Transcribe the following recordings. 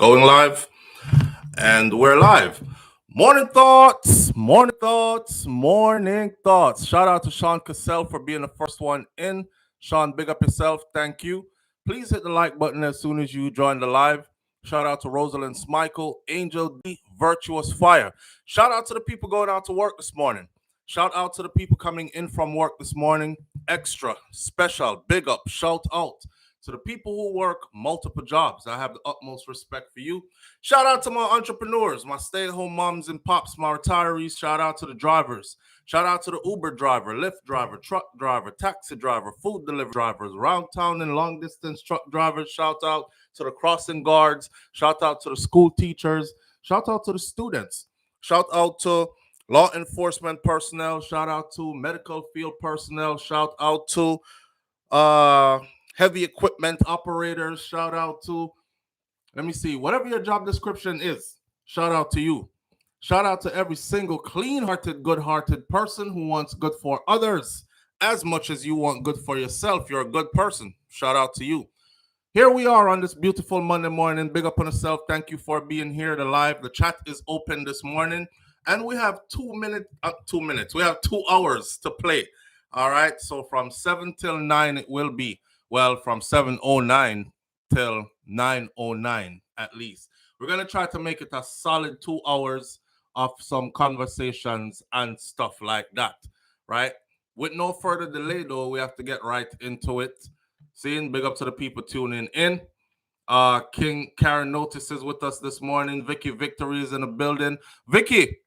Going live, and we're live. Morning thoughts, morning thoughts, morning thoughts. Shout out to Sean Cassell for being the first one in. Sean, big up yourself. Thank you. Please hit the like button as soon as you join the live. Shout out to Rosalind Smichael, Angel D, Virtuous Fire. Shout out to the people going out to work this morning. Shout out to the people coming in from work this morning. Extra, special, big up, shout out to the people who work multiple jobs. I have the utmost respect for you. Shout out to my entrepreneurs, my stay-at-home moms and pops, my retirees. Shout out to the drivers. Shout out to the Uber driver, Lyft driver, truck driver, taxi driver, food delivery drivers, round town and long distance truck drivers. Shout out to the crossing guards. Shout out to the school teachers. Shout out to the students. Shout out to law enforcement personnel. Shout out to medical field personnel. Shout out to heavy equipment operators. Shout out to, let me see, whatever your job description is, shout out to you. Shout out to every single clean-hearted, good-hearted person who wants good for others as much as you want good for yourself. You're a good person. Shout out to you. Here we are on this beautiful Monday morning. Big up on yourself. Thank you for being here to live. The chat is open this morning, and we have 2 minutes. We have 2 hours to play. All right. So from 7 till 9 it will be. Well, from 7:09 till 9:09 at least. We're gonna try to make it a solid 2 hours of some conversations and stuff like that, right? With no further delay, though, we have to get right into it. Seeing, big up to the people tuning in. King Karen notices with us this morning. Vicky Victory is in the building. Vicky,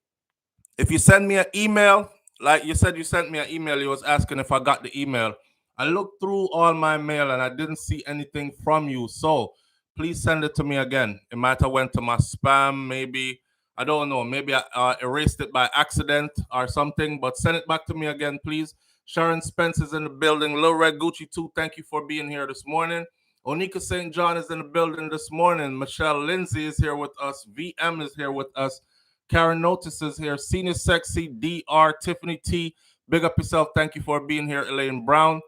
if you send me an email, like you said, you sent me an email. You was asking if I got the email. I looked through all my mail and I didn't see anything from you. So please send it to me again. It might have went to my spam, maybe. I don't know. Maybe I erased it by accident or something. But send it back to me again, please. Sharon Spence is in the building. Lil Red Gucci, too. Thank you for being here this morning. Onika St. John is in the building this morning. Michelle Lindsay is here with us. VM is here with us. Karen Notice is here. Senior Sexy, DR, Tiffany T. Big up yourself. Thank you for being here. Elaine Brown.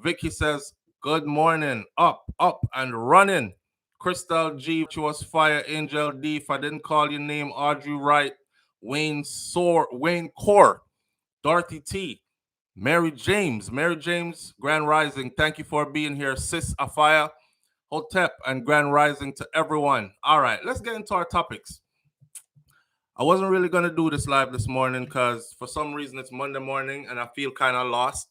Vicky says, good morning. Up, and running. Crystal G, Virtuous Fire, Angel D. If I didn't call your name, Audrey Wright, Wayne Core, Dorothy T. Mary James, Grand Rising. Thank you for being here. Sis Afaya, Hotep, and Grand Rising to everyone. All right, let's get into our topics. I wasn't really going to do this live this morning because for some reason it's Monday morning and I feel kind of lost.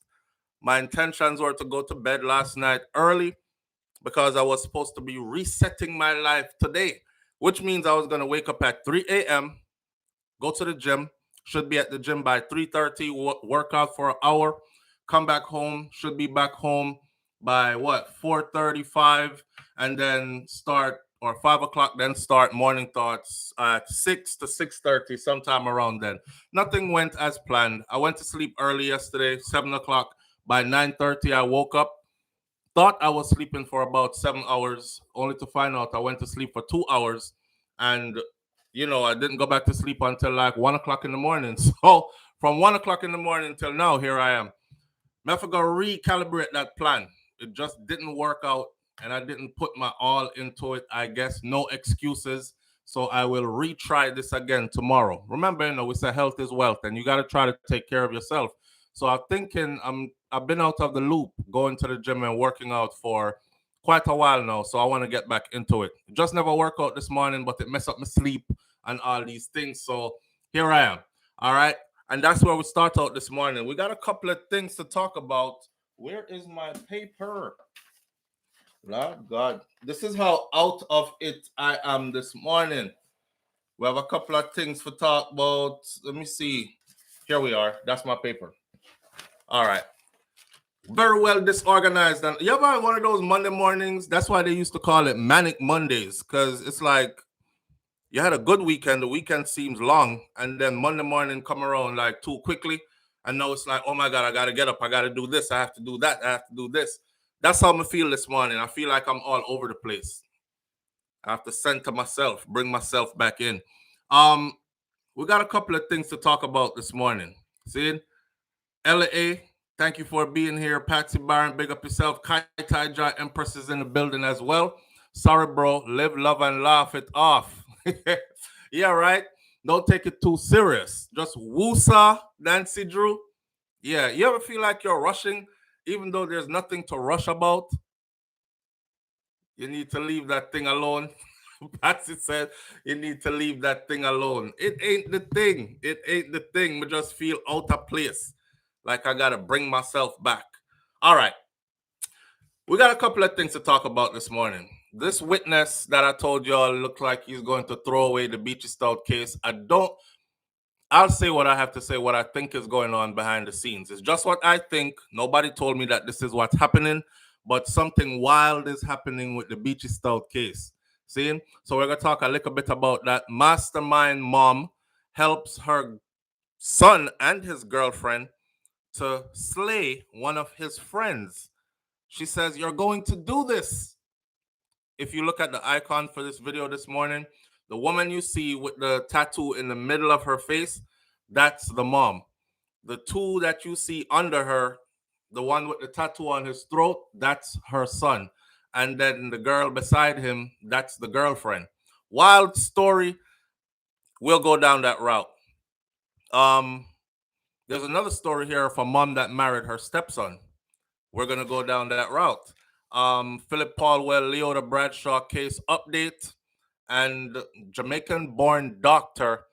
My intentions were to go to bed last night early because I was supposed to be resetting my life today, which means I was going to wake up at 3 a.m., go to the gym, should be at the gym by 3:30, work out for an hour, come back home, should be back home by 4:35, and then start, or 5 o'clock, then start morning thoughts at 6 to 6:30, sometime around then. Nothing went as planned. I went to sleep early yesterday, 7 o'clock. By 9:30, I woke up, thought I was sleeping for about 7 hours, only to find out I went to sleep for 2 hours. And, I didn't go back to sleep until like 1 o'clock in the morning. So from 1 o'clock in the morning till now, here I am. I have to go recalibrate that plan. It just didn't work out, and I didn't put my all into it, I guess. No excuses. So I will retry this again tomorrow. Remember, we say health is wealth, and you got to try to take care of yourself. So I'm thinking I've been out of the loop going to the gym and working out for quite a while now. So I want to get back into it. Just never worked out this morning, but it messed up my sleep and all these things. So here I am. All right. And that's where we start out this morning. We got a couple of things to talk about. Where is my paper? Lord God. This is how out of it I am this morning. We have a couple of things to talk about. Let me see. Here we are. That's my paper. All right. Very well disorganized. And you ever had one of those Monday mornings? That's why they used to call it Manic Mondays, because it's like you had a good weekend. The weekend seems long, and then Monday morning come around like too quickly. And now it's like, oh my God, I got to get up. I got to do this. I have to do that. I have to do this. That's how I feel this morning. I feel like I'm all over the place. I have to center myself, bring myself back in. We got a couple of things to talk about this morning. See, LA, thank you for being here. Patsy Byron, big up yourself. Kai Tai Jai Empress is in the building as well. Sorry, bro. Live, love, and laugh it off. Yeah, right. Don't take it too serious. Just woosa, Nancy Drew. Yeah, you ever feel like you're rushing, even though there's nothing to rush about? You need to leave that thing alone. Patsy said, you need to leave that thing alone. It ain't the thing. It ain't the thing. I just feel out of place. Like I gotta bring myself back. All right. We got a couple of things to talk about this morning. This witness that I told y'all looked like he's going to throw away the Beachy Stout case. I'll say what I have to say, what I think is going on behind the scenes. It's just what I think. Nobody told me that this is what's happening, but something wild is happening with the Beachy Stout case. See? So we're going to talk a little bit about that. Mastermind mom helps her son and his girlfriend to slay one of his friends. She says, you're going to do this. If you look at the icon for this video this morning, the woman you see with the tattoo in the middle of her face, that's the mom. The two that you see under her, the one with the tattoo on his throat, that's her son. And then the girl beside him, that's the girlfriend. Wild story. We'll go down that route. There's another story here of a mom that married her stepson. We're going to go down that route. Phillip Paulwell, Leota Bradshaw case update, and Jamaican-born doctor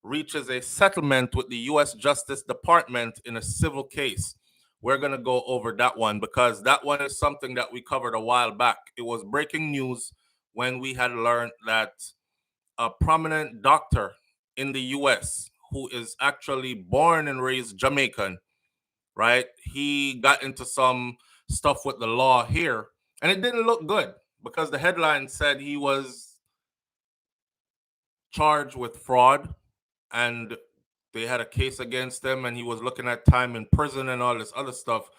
reaches a settlement with the U.S. Justice Department in a civil case. We're going to go over that one because that one is something that we covered a while back. It was breaking news when we had learned that a prominent doctor in the U.S. who is actually born and raised Jamaican, right? He got into some stuff with the law here, and it didn't look good because the headline said he was charged with fraud and they had a case against him and he was looking at time in prison and all this other stuff,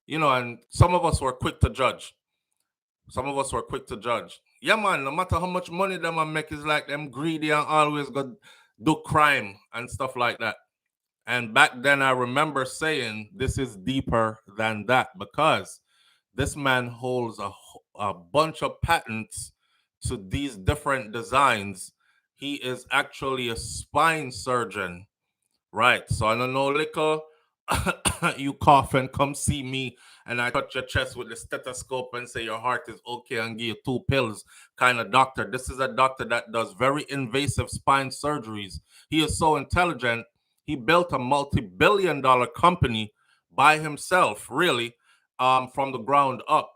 and some of us were quick to judge. Yeah, man, no matter how much money them make, is like them greedy and always go do crime and stuff like that. And back then, I remember saying, this is deeper than that because this man holds a bunch of patents to these different designs. He is actually a spine surgeon, right? So I don't know, little, you cough and come see me and I touch your chest with the stethoscope and say your heart is okay and give you 2 pills kind of doctor. This is a doctor that does very invasive spine surgeries. He is so intelligent. He built a multi-billion-dollar company by himself, really, from the ground up.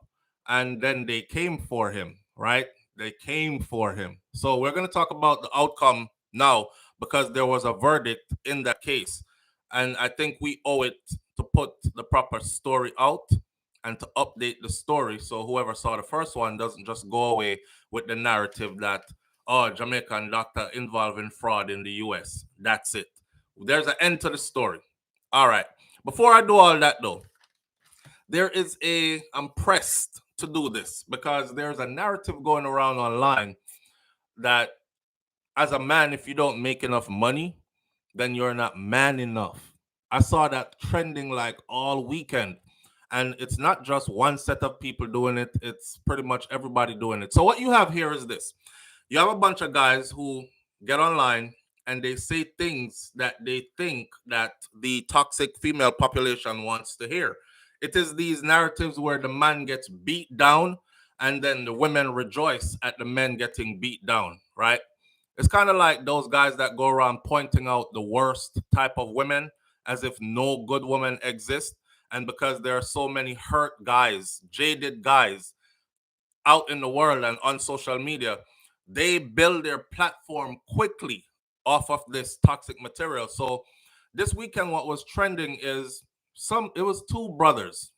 And then they came for him, right? They came for him. So we're going to talk about the outcome now because there was a verdict in that case. And I think we owe it to put the proper story out and to update the story so whoever saw the first one doesn't just go away with the narrative that, oh, Jamaican doctor involved in fraud in the US. That's it. There's an end to the story. All right. Before I do all that, though, I'm pressed to do this because there's a narrative going around online that as a man, if you don't make enough money, then you're not man enough. I saw that trending like all weekend. And it's not just one set of people doing it, it's pretty much everybody doing it. So what you have here is this. You have a bunch of guys who get online and they say things that they think that the toxic female population wants to hear. It is these narratives where the man gets beat down and then the women rejoice at the men getting beat down, right? It's kind of like those guys that go around pointing out the worst type of women as if no good women exist. And because there are so many hurt guys, jaded guys out in the world and on social media, they build their platform quickly off of this toxic material. So this weekend, what was trending is it was 2 brothers,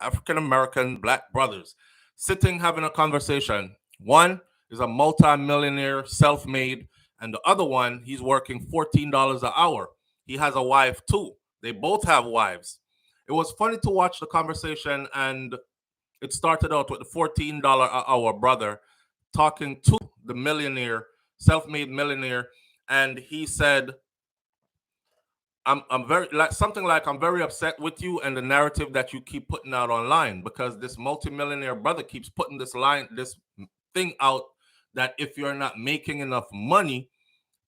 African-American black brothers, sitting having a conversation. One is a multi-millionaire, self-made, and the other one, he's working $14 an hour. He has a wife too. They both have wives. It was funny to watch the conversation, and it started out with the $14 an hour brother talking to the millionaire, self-made millionaire, and he said, I'm very like something like I'm very upset with you and the narrative that you keep putting out online because this multimillionaire brother keeps putting this thing out that if you're not making enough money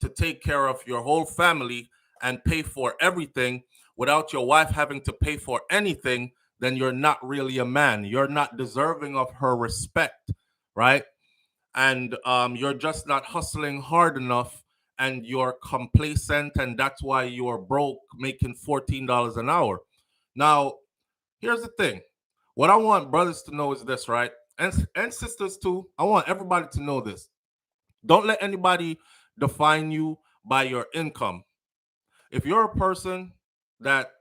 to take care of your whole family and pay for everything without your wife having to pay for anything, then you're not really a man. You're not deserving of her respect, right? And you're just not hustling hard enough, and you're complacent, and that's why you're broke making $14 an hour. Now, here's the thing. What I want brothers to know is this, right? And sisters too. I want everybody to know this. Don't let anybody define you by your income. If you're a person that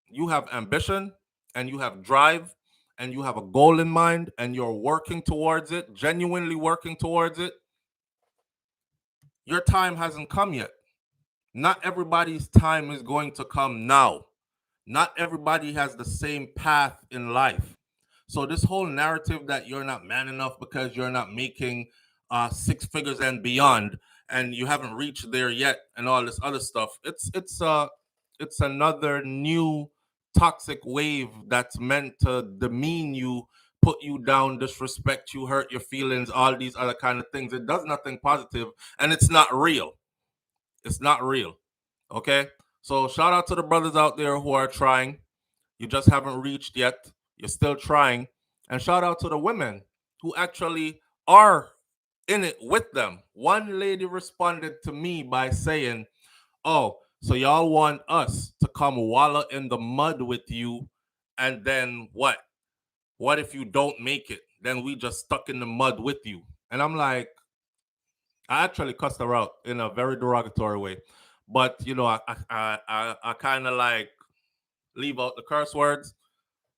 you have ambition and you have drive and you have a goal in mind and you're working towards it, genuinely working towards it, your time hasn't come yet. Not everybody's time is going to come now. Not everybody has the same path in life. So this whole narrative that you're not man enough because you're not making six figures and beyond, and you haven't reached there yet, and all this other stuff, it's another new toxic wave that's meant to demean you, put you down, disrespect you, hurt your feelings, all these other kind of things. It does nothing positive, and it's not real. It's not real. Okay? So shout out to the brothers out there who are trying. You just haven't reached yet. You're still trying. And shout out to the women who actually are in it with them. One lady responded to me by saying, "Oh, so y'all want us to come wallow in the mud with you, and then what? What if you don't make it? Then we just stuck in the mud with you." And I'm like, I actually cussed her out in a very derogatory way. But you know, I kind of like leave out the curse words.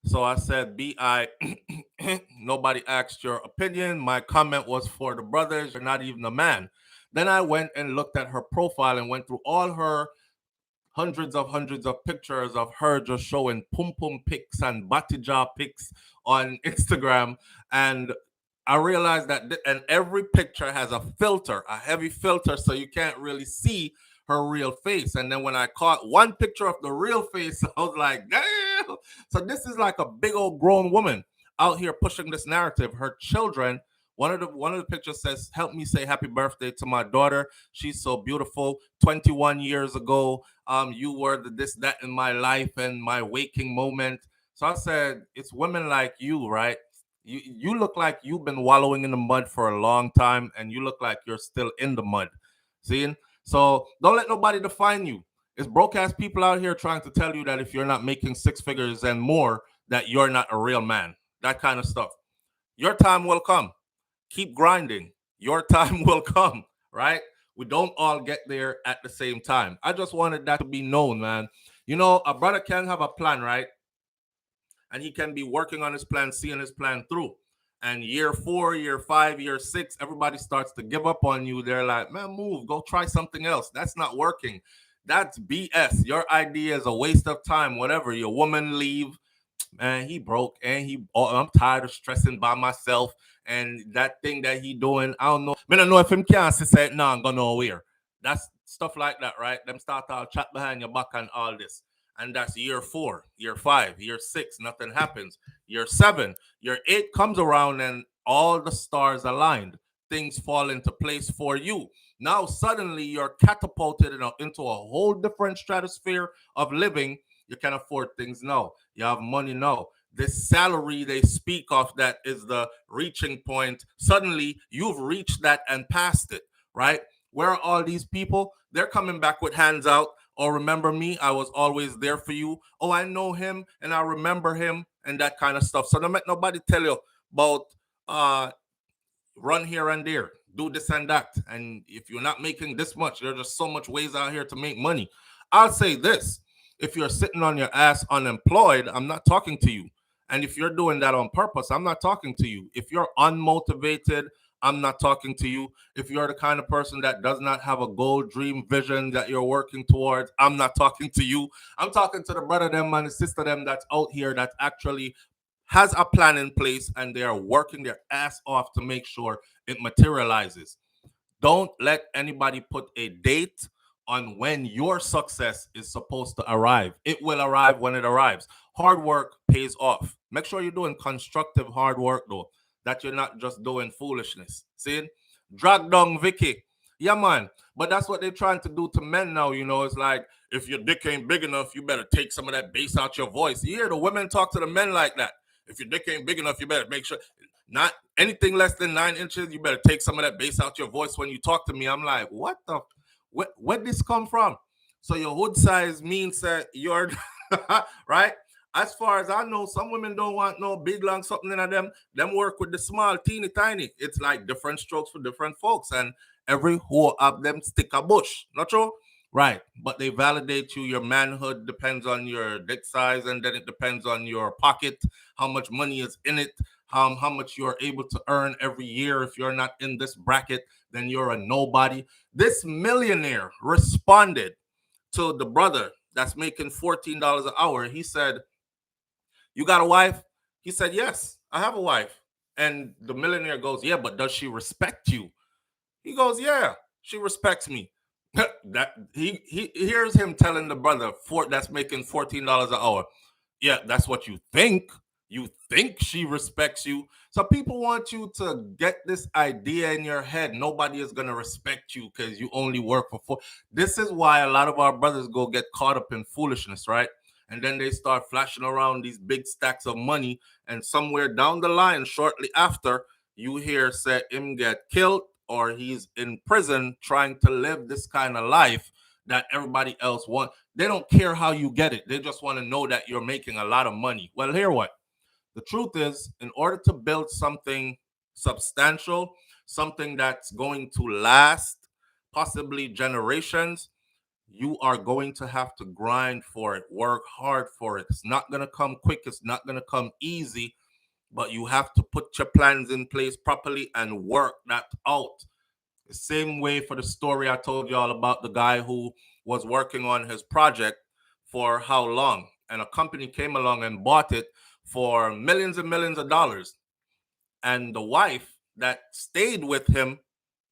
So I said, "Bi." Nobody asked your opinion. My comment was for the brothers. You're not even a man. Then I went and looked at her profile and went through all her hundreds of pictures of her just showing pum pum pics and body jaw pics on Instagram. And I realized that, and every picture has a filter, a heavy filter, so you can't really see her real face. And then when I caught one picture of the real face, I was like, damn. So this is like a big old grown woman out here pushing this narrative. Her children, one of the pictures says, "Help me say happy birthday to my daughter. She's so beautiful. 21 years ago, you were the this, that in my life and my waking moment." So I said, it's women like you, right? You look like you've been wallowing in the mud for a long time, and you look like you're still in the mud. See? So don't let nobody define you. It's broke ass people out here trying to tell you that if you're not making six figures and more, that you're not a real man. That kind of stuff. Your time will come. Keep grinding. Your time will come, right? We don't all get there at the same time. I just wanted that to be known, man. You know, a brother can have a plan, right? And he can be working on his plan, seeing his plan through. And year 4, year 5, year 6, everybody starts to give up on you. They're like, "Man, move, go try something else. That's not working. That's BS. Your idea is a waste of time. Whatever. Your woman leave, man, he broke, and I'm tired of stressing by myself, and that thing that he doing, I don't know. I don't know if him can't say, no, I'm going nowhere." That's stuff like that, right? Them start to chat behind your back and all this. And that's year 4, year 5, year 6, nothing happens. Year 7, year 8 comes around, and all the stars aligned. Things fall into place for you. Now suddenly you're catapulted into a whole different stratosphere of living. You can afford things now. You have money now. This salary they speak of, that is the reaching point. Suddenly you've reached that and passed it, right? Where are all these people? They're coming back with hands out. "Oh, remember me? I was always there for you. Oh, I know him and I remember him," and that kind of stuff. So don't let nobody tell you about run here and there, do this and that. And if you're not making this much, there's just so much ways out here to make money. I'll say this: if you're sitting on your ass unemployed, I'm not talking to you. And if you're doing that on purpose, I'm not talking to you. If you're unmotivated, I'm not talking to you. If you're the kind of person that does not have a goal, dream, vision that you're working towards, I'm not talking to you. I'm talking to the brother them and the sister them that's out here that actually has a plan in place, and they are working their ass off to make sure it materializes. Don't let anybody put a date on when your success is supposed to arrive. It will arrive when it arrives. Hard work pays off. Make sure you're doing constructive hard work, though. that you're not just doing foolishness. See? Drag down Vicky. Yeah, man. But that's what they're trying to do to men now. It's like, if your dick ain't big enough, you better take some of that bass out your voice. You hear the women talk to the men like that. If your dick ain't big enough, you better make sure not anything less than 9 inches. You better take some of that bass out your voice when you talk to me. I'm like, what the? Where this come from? So your hood size means that you're right. As far as I know, some women don't want no big long something in them. Them work with the small, teeny tiny. It's like different strokes for different folks, and every whole of them stick a bush. Not true? Right. But they validate you. Your manhood depends on your dick size, and then it depends on your pocket, how much money is in it, how much you're able to earn every year. If you're not in this bracket, then you're a nobody. This millionaire responded to the brother that's making $14 an hour. He said, "You got a wife?" He said, "Yes, I have a wife." And the millionaire goes, "Yeah, but does she respect you?" He goes, "Yeah, she respects me." That he hears him telling the brother that's making $14 an hour. Yeah, that's what you think. You think she respects you. So people want you to get this idea in your head. Nobody is gonna respect you because you only work for four. This is why a lot of our brothers go get caught up in foolishness, right? And then they start flashing around these big stacks of money, and somewhere down the line, shortly after, you hear say him get killed or he's in prison trying to live this kind of life that everybody else wants. They don't care how you get it. They just want to know that you're making a lot of money. Well, here what? The truth is, in order to build something substantial, something that's going to last possibly generations, you are going to have to grind for it, work hard for it. It's not going to come quick, it's not going to come easy, but you have to put your plans in place properly and work that out. The same way for the story I told y'all about the guy who was working on his project for how long, and a company came along and bought it for millions and millions of dollars. And the wife that stayed with him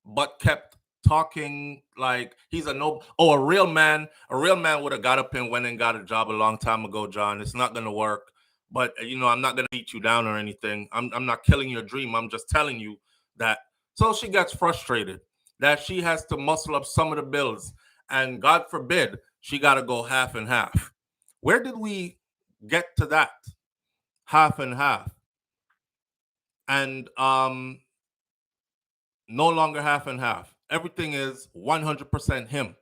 but kept talking like he's a real man would have got up and went and got a job a long time ago, John. It's not gonna work. But I'm not gonna beat you down or anything. I'm not killing your dream. I'm just telling you that. So she gets frustrated that she has to muscle up some of the bills, and God forbid she got to go half and half. Where did we get to that? Half and half. And no longer half and half. Everything is 100% him.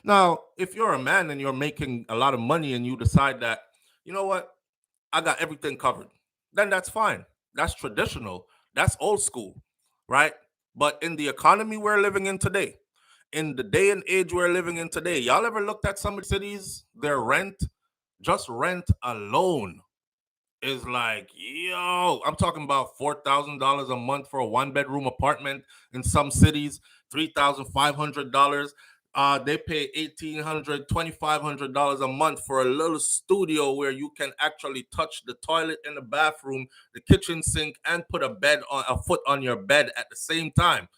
Now, if you're a man and you're making a lot of money and you decide that, you know what, I got everything covered, then that's fine. That's traditional. That's old school, right? But in the economy we're living in today, in the day and age we're living in today, y'all ever looked at some of the cities, their rent, just rent alone is like, yo, I'm talking about $4,000 a month for a one-bedroom apartment in some cities, $3,500. They pay $1,800, $2,500 a month for a little studio where you can actually touch the toilet in the bathroom, the kitchen sink, and put a foot on your bed at the same time.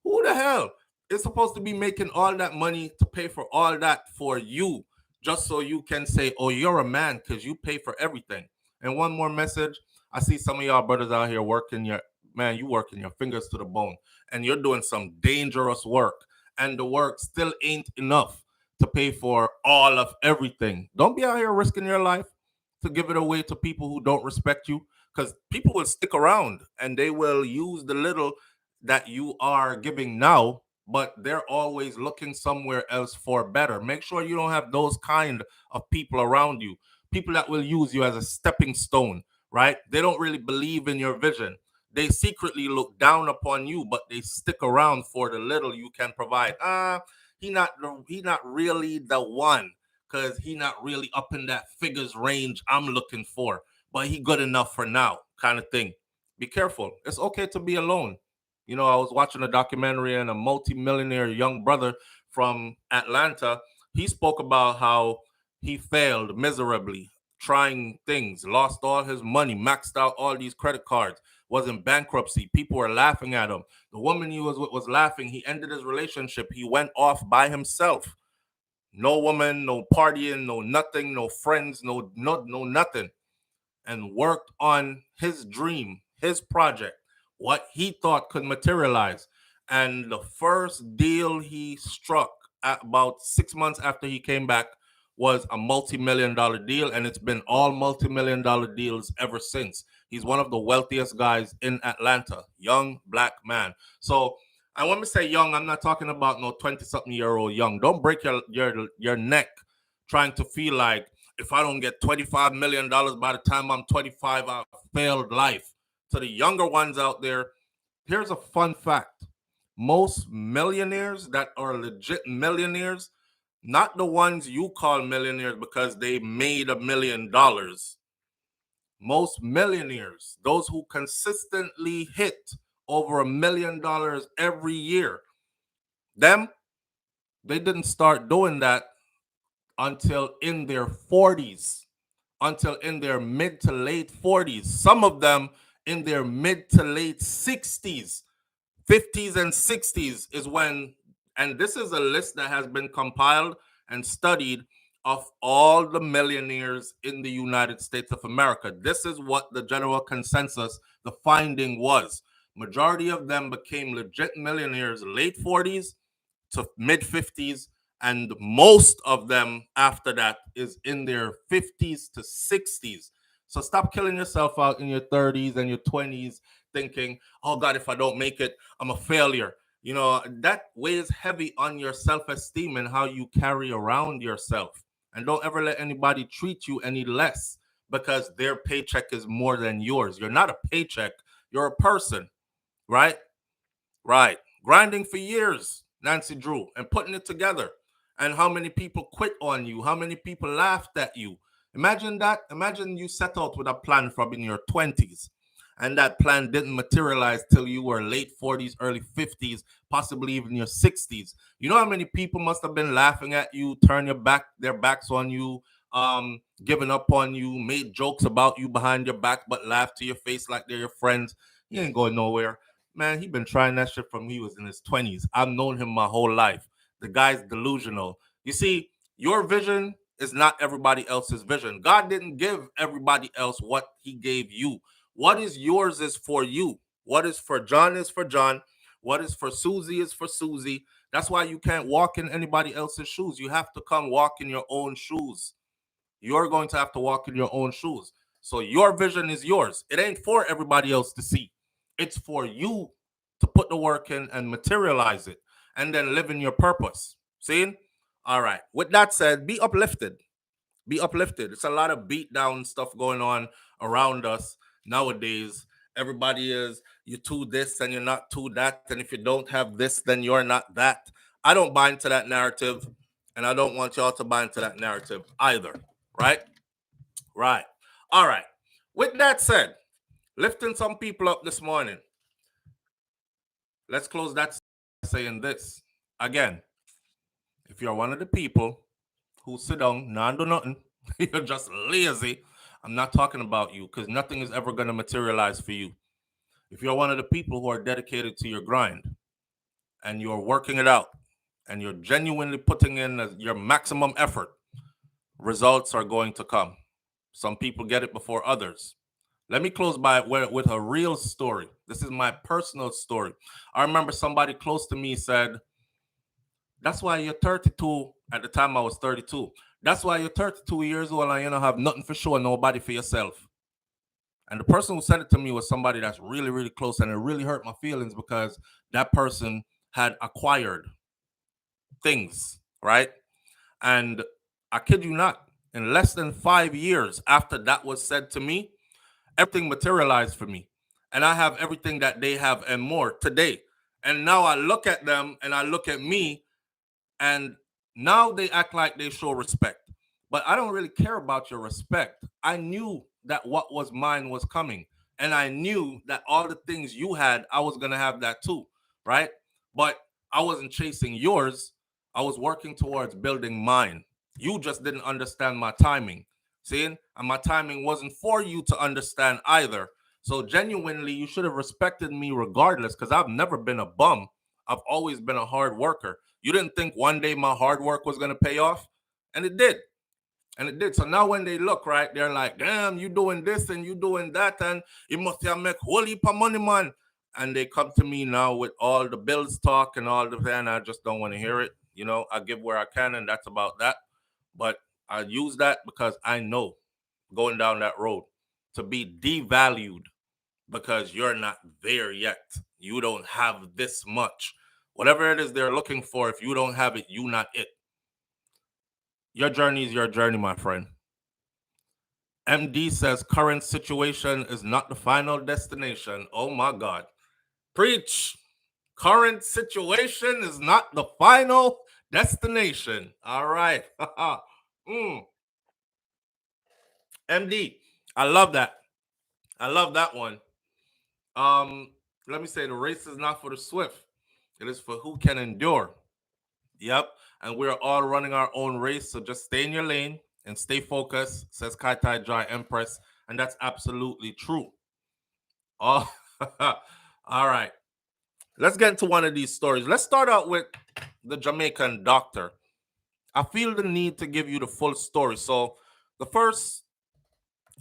Who the hell is supposed to be making all that money to pay for all that for you, just so you can say, oh, you're a man because you pay for everything? And one more message. I see some of y'all brothers out here you working your fingers to the bone, and you're doing some dangerous work, and the work still ain't enough to pay for all of everything. Don't be out here risking your life to give it away to people who don't respect you, because people will stick around and they will use the little that you are giving now, but they're always looking somewhere else for better. Make sure you don't have those kind of people around you, people that will use you as a stepping stone, right? They don't really believe in your vision. They secretly look down upon you, but they stick around for the little you can provide. He not really the one, because he not really up in that figures range I'm looking for, but he good enough for now, kind of thing. Be careful. It's okay to be alone. I was watching a documentary, and a multi-millionaire young brother from Atlanta, he spoke about how he failed miserably trying things, lost all his money, maxed out all these credit cards, was in bankruptcy. People were laughing at him. The woman he was with was laughing. He ended his relationship. He went off by himself. No woman, no partying, no nothing, no friends, no nothing. And worked on his dream, his project, what he thought could materialize. And the first deal he struck at about 6 months after he came back was a multi-million-dollar deal, and it's been all multi-million-dollar deals ever since. He's one of the wealthiest guys in Atlanta, young black man. So and when we say young, I'm not talking about no 20-something-year-old young. Don't break your neck trying to feel like if I don't get $25 million by the time I'm 25, I've failed life. To the younger ones out there, here's a fun fact. Most millionaires that are legit millionaires, not the ones you call millionaires because they made $1 million. Most millionaires, those who consistently hit over $1 million every year, they didn't start doing that until in their 40s, until in their mid to late 40s. Some of them in their mid to late 60s, 50s and 60s is when, and this is a list that has been compiled and studied of all the millionaires in the United States of America. This is what the general consensus, the finding was. Majority of them became legit millionaires late 40s to mid 50s, and most of them after that is in their 50s to 60s. So stop killing yourself out in your 30s and your 20s thinking, oh God, if I don't make it, I'm a failure. You know, that weighs heavy on your self-esteem and how you carry around yourself. And don't ever let anybody treat you any less because their paycheck is more than yours. You're not a paycheck, you're a person, right? Right. Grinding for years, Nancy Drew, and putting it together. And how many people quit on you? How many people laughed at you? Imagine that. Imagine you set out with a plan from in your 20s and that plan didn't materialize till you were late 40s, early 50s, possibly even your 60s. You know how many people must have been laughing at you, turn their backs on you, giving up on you, made jokes about you behind your back, but laugh to your face like they're your friends. You ain't going nowhere. Man, he been trying that shit from he was in his 20s. I've known him my whole life. The guy's delusional. You see, your vision is not everybody else's vision. God didn't give everybody else what he gave you. What is yours is for you. What is for John is for John. What is for Susie is for Susie. That's why you can't walk in anybody else's shoes. You have to come walk in your own shoes. You're going to have to walk in your own shoes. So your vision is yours. It ain't for everybody else to see. It's for you to put the work in and materialize it and then live in your purpose. See? All right. With that said, be uplifted. Be uplifted. It's a lot of beat down stuff going on around us nowadays. Everybody is, you're too this and you're not too that. And if you don't have this, then you're not that. I don't buy into that narrative. And I don't want y'all to buy into that narrative either. Right? Right. All right. With that said, lifting some people up this morning. Let's close that saying this. Again, if you're one of the people who sit down, not do nothing, you're just lazy, I'm not talking about you because nothing is ever going to materialize for you. If you're one of the people who are dedicated to your grind and you're working it out and you're genuinely putting in your maximum effort, results are going to come. Some people get it before others. Let me close with a real story. This is my personal story. I remember somebody close to me said, that's why you're 32. At the time I was 32. That's why you're 32 years old and you don't have nothing for sure, nobody for yourself. And the person who said it to me was somebody that's really, really close, and it really hurt my feelings because that person had acquired things, right? And I kid you not, in less than 5 years after that was said to me, everything materialized for me. And I have everything that they have and more today. And now I look at them and I look at me, and now they act like they show respect. But I don't really care about your respect. I knew that what was mine was coming. And I knew that all the things you had, I was going to have that too, right? But I wasn't chasing yours. I was working towards building mine. You just didn't understand my timing. See? And my timing wasn't for you to understand either. So genuinely, you should have respected me regardless, because I've never been a bum. I've always been a hard worker. You didn't think one day my hard work was going to pay off? And it did. And it did. So now when they look, right, they're like, damn, you doing this and you doing that, and you must have make whole heap of money, man. and they come to me now with all the bills talk and all the and I just don't want to hear it. I give where I can, and that's about that. But I use that because I know going down that road to be devalued because you're not there yet. You don't have this much. Whatever it is they're looking for, if you don't have it, you not it. Your journey is your journey, my friend. MD says current situation is not the final destination. Oh my God. Preach. Current situation is not the final destination. All right. MD. I love that. I love that one. Um, Let me say the race is not for the swift. It is for who can endure. Yep. And we're all running our own race. So just stay in your lane and stay focused, says Kai Tai Jai Empress. And that's absolutely true. Oh, all right. Let's get into one of these stories. Let's start out with the Jamaican doctor. I feel the need to give you the full story. So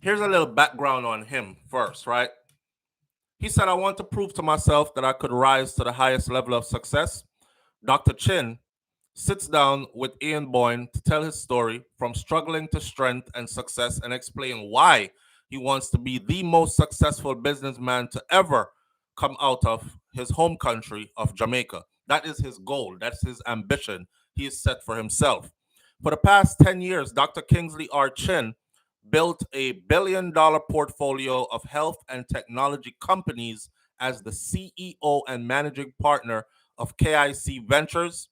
here's a little background on him first, right? He said, I want to prove to myself that I could rise to the highest level of success. Dr. Chin sits down with Ian Boyne to tell his story from struggling to strength and success and explain why he wants to be the most successful businessman to ever come out of his home country of Jamaica. That is his goal. That's his ambition he has set for himself. For the past 10 years, Dr. Kingsley R. Chin built a billion-dollar portfolio of health and technology companies as the CEO and managing partner of KIC Ventures,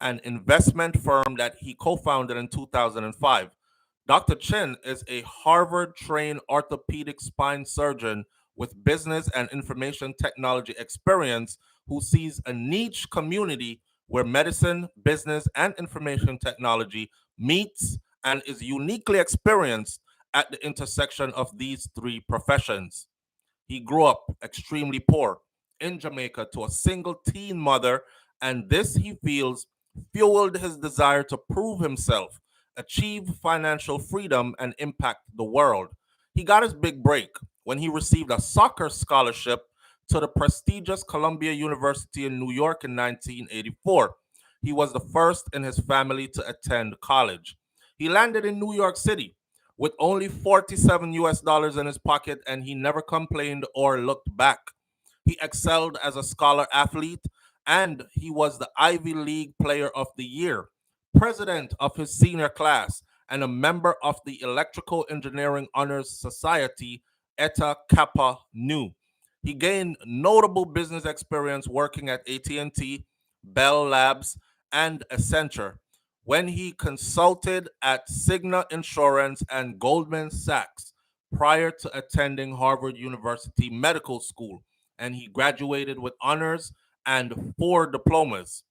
an investment firm that he co-founded in 2005. Dr. Chin is a Harvard-trained orthopedic spine surgeon with business and information technology experience who sees a niche community where medicine, business, and information technology meets and is uniquely experienced at the intersection of these three professions. He grew up extremely poor in Jamaica to a single teen mother, and this, he feels, fueled his desire to prove himself, achieve financial freedom, and impact the world. He got his big break when he received a soccer scholarship to the prestigious Columbia University in New York in 1984. He was the first in his family to attend college. He landed in New York City with only 47 US dollars in his pocket, and he never complained or looked back. He excelled as a scholar athlete, and he was the Ivy League Player of the Year, president of his senior class, and a member of the Electrical Engineering Honors Society, Eta Kappa Nu. He gained notable business experience working at AT&T, Bell Labs, and Accenture when he consulted at Cigna Insurance and Goldman Sachs prior to attending Harvard University Medical School, and he graduated with honors and 4 diplomas.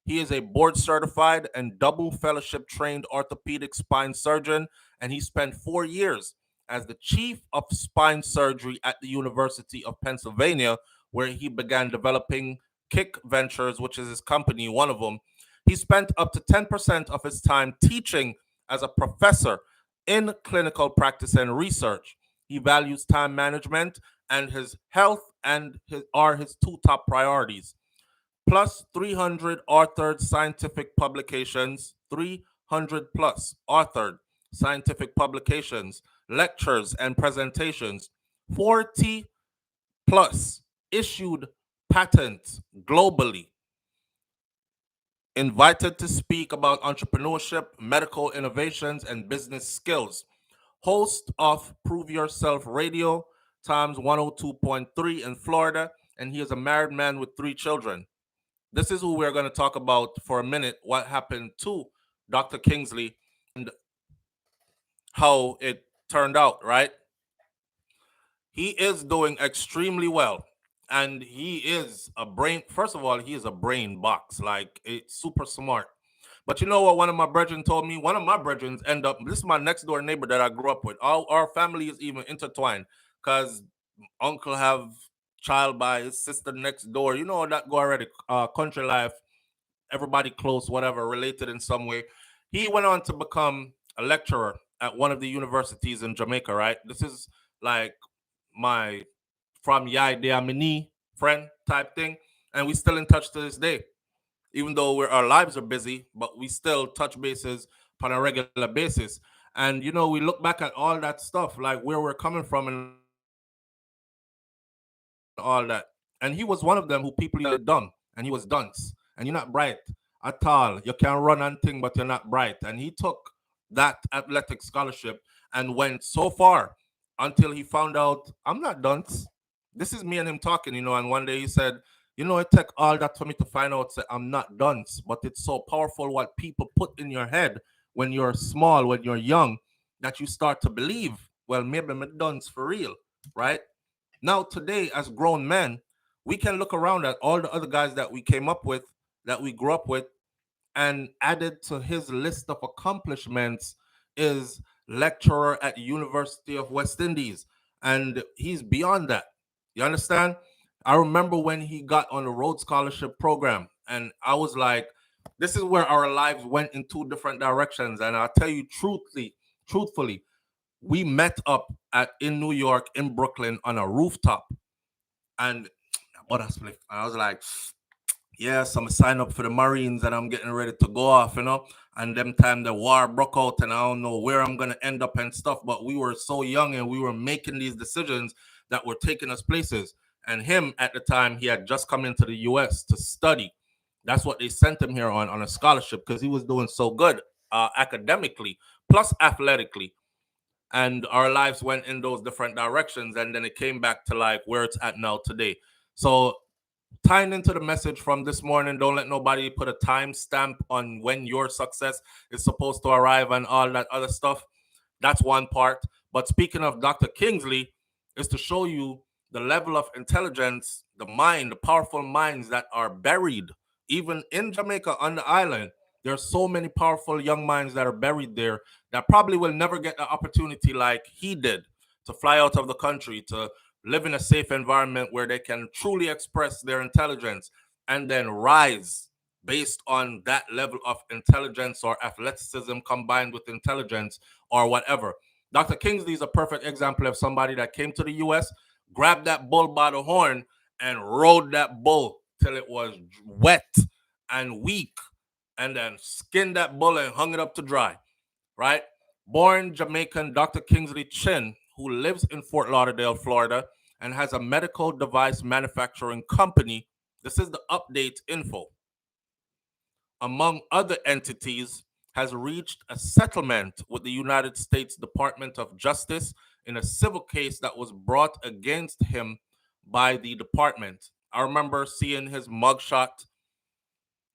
He is a board certified and double fellowship trained orthopedic spine surgeon, and he spent 4 years as the chief of spine surgery at the University of Pennsylvania, where he began developing Kick Ventures, which is his company, one of them. He spent up to 10% of his time teaching as a professor in clinical practice and research. He values time management, and his health are his two top priorities. Plus 300 authored scientific publications, 300 plus authored scientific publications, lectures, and presentations, 40 plus issued patents globally. Invited to speak about entrepreneurship, medical innovations, and business skills. Host of Prove Yourself Radio, times 102.3 in Florida, and he is a married man with 3 children. This is who we're going to talk about for a minute, what happened to Dr. Kingsley and how it turned out, right? He is doing extremely well. And he is a brain, first of all, he is a brain box, like it's super smart. But you know what one of my brethren told me? One of my brethren end up, this is my next door neighbor that I grew up with. Our family is even intertwined because uncle have child by his sister next door. You know that go already, country life, everybody close, whatever, related in some way. He went on to become a lecturer at one of the universities in Jamaica, right? This is like my from Yai de Amini friend type thing, and we still in touch to this day. Even though our lives are busy, but we still touch bases on a regular basis. And we look back at all that stuff, like where we're coming from and all that. And he was one of them who people used to say dumb, and he was dunce, and you're not bright at all. You can't run and thing, but you're not bright. And he took that athletic scholarship and went so far until he found out I'm not dunce. This is me and him talking, and one day he said, it took all that for me to find out that I'm not dunce, but it's so powerful what people put in your head when you're small, when you're young, that you start to believe, well, maybe I'm dunce for real, right? Now, today, as grown men, we can look around at all the other guys that we came up with, that we grew up with, and added to his list of accomplishments is lecturer at University of West Indies, and he's beyond that. You understand? I remember when he got on the Rhodes Scholarship program, and I was like, this is where our lives went in two different directions. And I'll tell you truthfully, we met up at in New York, in Brooklyn, on a rooftop, and what a split. I was like, yes, I'm sign up for the Marines and I'm getting ready to go off. And them time the war broke out and I don't know where I'm gonna end up and stuff. But we were so young and we were making these decisions that were taking us places. And him at the time, he had just come into the US to study. That's what they sent him here on a scholarship because he was doing so good academically, plus athletically. And our lives went in those different directions. And then it came back to like where it's at now today. So tying into the message from this morning, don't let nobody put a time stamp on when your success is supposed to arrive and all that other stuff. That's one part. But speaking of Dr. Kingsley, is to show you the level of intelligence, the mind, the powerful minds that are buried, even in Jamaica on the island. There are so many powerful young minds that are buried there that probably will never get the opportunity like he did to fly out of the country, to live in a safe environment where they can truly express their intelligence and then rise based on that level of intelligence or athleticism combined with intelligence or whatever. Dr. Kingsley is a perfect example of somebody that came to the US, grabbed that bull by the horn, and rode that bull till it was wet and weak, and then skinned that bull and hung it up to dry, right? Born Jamaican Dr. Kingsley Chin, who lives in Fort Lauderdale, Florida, and has a medical device manufacturing company. This is the update info. Among other entities, has reached a settlement with the United States Department of Justice in a civil case that was brought against him by the department. I remember seeing his mugshot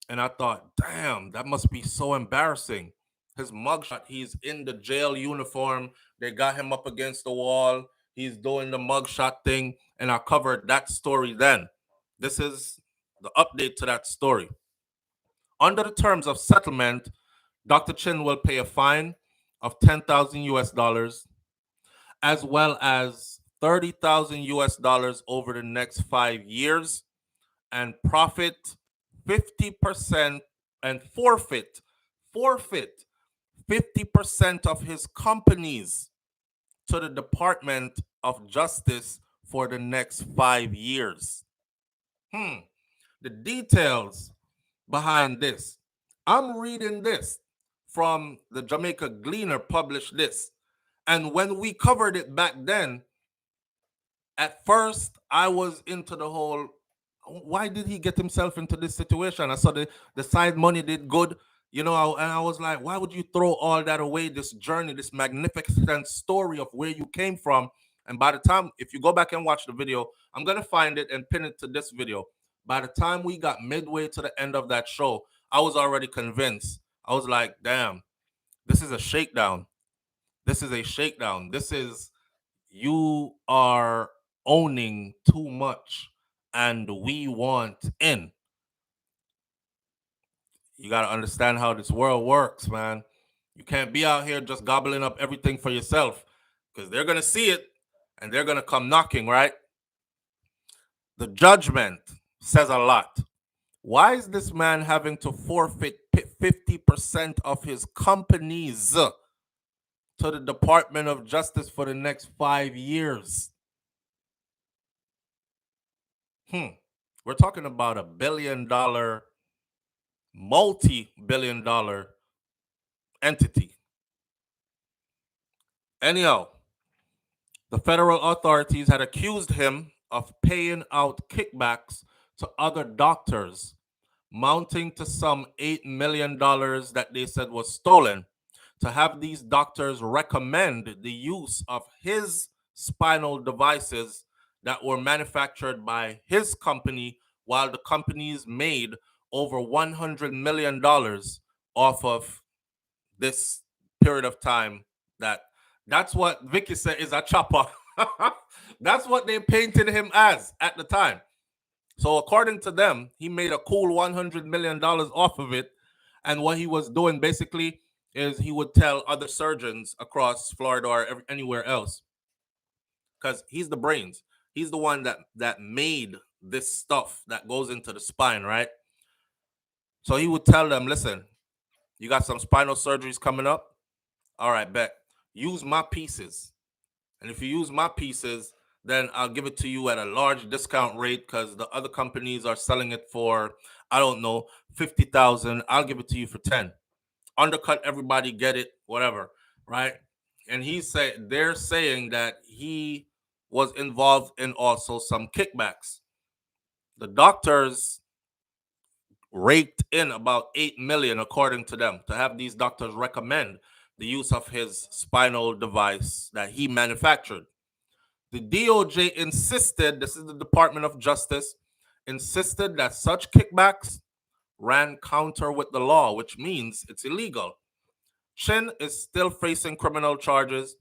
and I thought, damn, that must be so embarrassing. His mugshot, he's in the jail uniform. They got him up against the wall. He's doing the mugshot thing. And I covered that story then. This is the update to that story. Under the terms of settlement, Dr. Chin will pay a fine of 10,000 US dollars, as well as 30,000 US dollars over the next 5 years, and profit 50% and forfeit 50% of his companies to the Department of Justice for the next 5 years. The details behind this. I'm reading this from the Jamaica Gleaner published this. And when we covered it back then, at first I was into the whole, why did he get himself into this situation? I saw the side money did good, and I was like, why would you throw all that away, this journey, this magnificent story of where you came from? And by the time, if you go back and watch the video, I'm going to find it and pin it to this video. By the time we got midway to the end of that show, I was already convinced. I was like, damn, this is a shakedown. This is a shakedown. This is, you are owning too much and we want in. You got to understand how this world works, man. You can't be out here just gobbling up everything for yourself because they're going to see it and they're going to come knocking, right? The judgment says a lot. Why is this man having to forfeit 50% of his companies to the Department of Justice for the next 5 years? We're talking about a multi-billion dollar entity. Anyhow, the federal authorities had accused him of paying out kickbacks to other doctors, mounting to some $8 million that they said was stolen, to have these doctors recommend the use of his spinal devices that were manufactured by his company, while the companies made over $100 million off of this period of time. That's what Vicky said is a chopper. That's what they painted him as at the time. So according to them, he made a cool $100 million off of it. And what he was doing basically is he would tell other surgeons across Florida or anywhere else, because he's the brains. He's the one that made this stuff that goes into the spine, right? So he would tell them, listen, you got some spinal surgeries coming up. All right, bet. Use my pieces. And if you use my pieces, then I'll give it to you at a large discount rate because the other companies are selling it for, I don't know, 50,000. I'll give it to you for 10. Undercut everybody, get it, whatever, right? And they're saying that he was involved in also some kickbacks. The doctors raked in about 8 million, according to them, to have these doctors recommend the use of his spinal device that he manufactured. The DOJ insisted, this is the Department of Justice, insisted that such kickbacks ran counter with the law, which means it's illegal. Chin is still facing criminal charges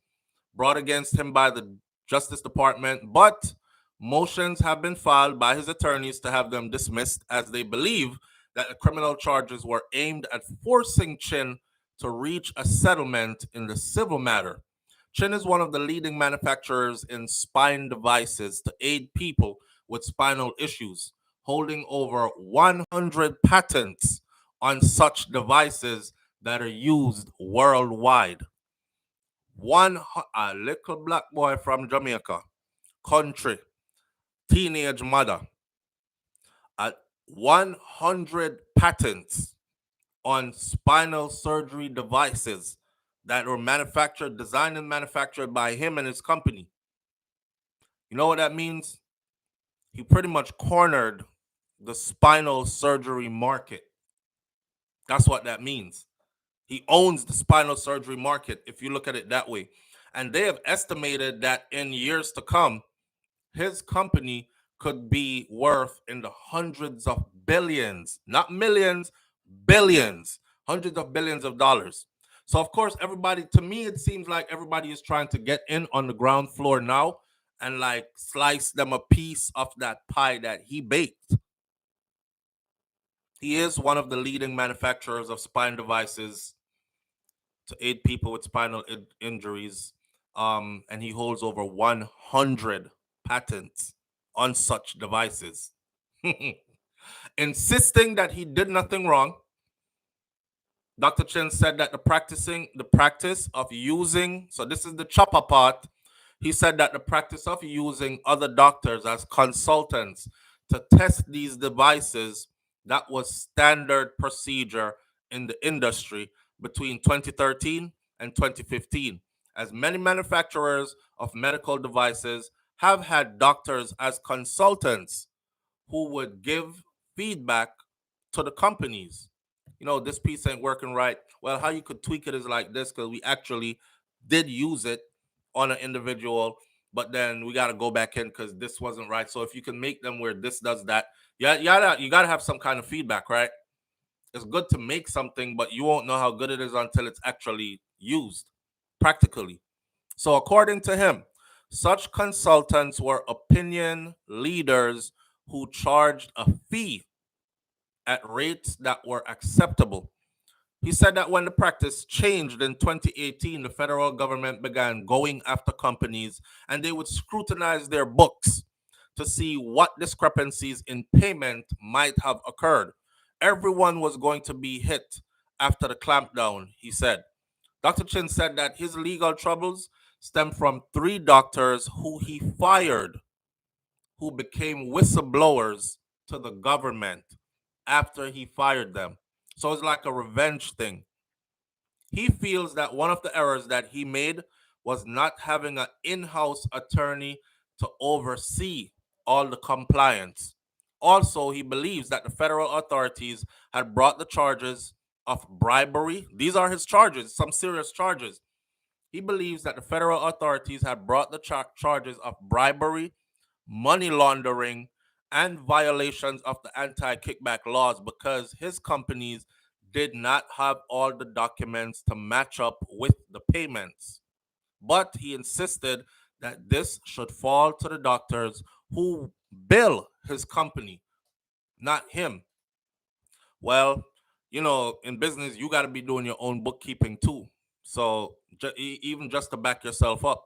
brought against him by the Justice Department, but motions have been filed by his attorneys to have them dismissed, as they believe that the criminal charges were aimed at forcing Chin to reach a settlement in the civil matter. Chin is one of the leading manufacturers in spine devices to aid people with spinal issues, holding over 100 patents on such devices that are used worldwide. A little black boy from Jamaica, country, teenage mother, at 100 patents on spinal surgery devices that were designed and manufactured by him and his company. You know what that means? He pretty much cornered the spinal surgery market. That's what that means. He owns the spinal surgery market, if you look at it that way. And they have estimated that in years to come, his company could be worth in the hundreds of billions, not millions, billions, hundreds of billions of dollars. So, of course, to me, it seems like everybody is trying to get in on the ground floor now and like slice them a piece of that pie that he baked. He is one of the leading manufacturers of spine devices to aid people with spinal injuries. And he holds over 100 patents on such devices. Insisting that he did nothing wrong, Dr. Chen said that the practice of using, so this is the chopper part. He said that the practice of using other doctors as consultants to test these devices, that was standard procedure in the industry between 2013 and 2015, as many manufacturers of medical devices have had doctors as consultants who would give feedback to the companies. This piece ain't working right. Well, how you could tweak it is like this, because we actually did use it on an individual, but then we got to go back in because this wasn't right. So if you can make them where this does that, yeah, you got to have some kind of feedback, right? It's good to make something, but you won't know how good it is until it's actually used practically. So according to him, such consultants were opinion leaders who charged a fee at rates that were acceptable. He said that when the practice changed in 2018, the federal government began going after companies and they would scrutinize their books to see what discrepancies in payment might have occurred. Everyone was going to be hit after the clampdown, he said. Dr. Chin said that his legal troubles stem from 3 doctors who he fired who became whistleblowers to the government after he fired them. So it's like a revenge thing. He feels that one of the errors that he made was not having an in house attorney to oversee all the compliance. Also, he believes that the federal authorities had brought the charges of bribery. These are his charges, some serious charges. He believes that the federal authorities had brought the charges of bribery, money laundering, and violations of the anti kickback laws because his companies did not have all the documents to match up with the payments. But he insisted that this should fall to the doctors who bill his company, not him. Well, in business, you got to be doing your own bookkeeping too. So, even just to back yourself up.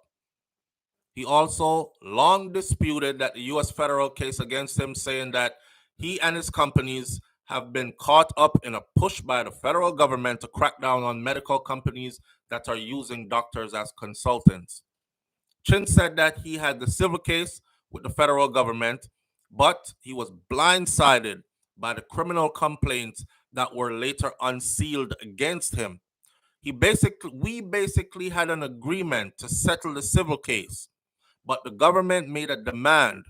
He also long disputed that the U.S. federal case against him, saying that he and his companies have been caught up in a push by the federal government to crack down on medical companies that are using doctors as consultants. Chin said that he had the civil case with the federal government, but he was blindsided by the criminal complaints that were later unsealed against him. We basically had an agreement to settle the civil case, but the government made a demand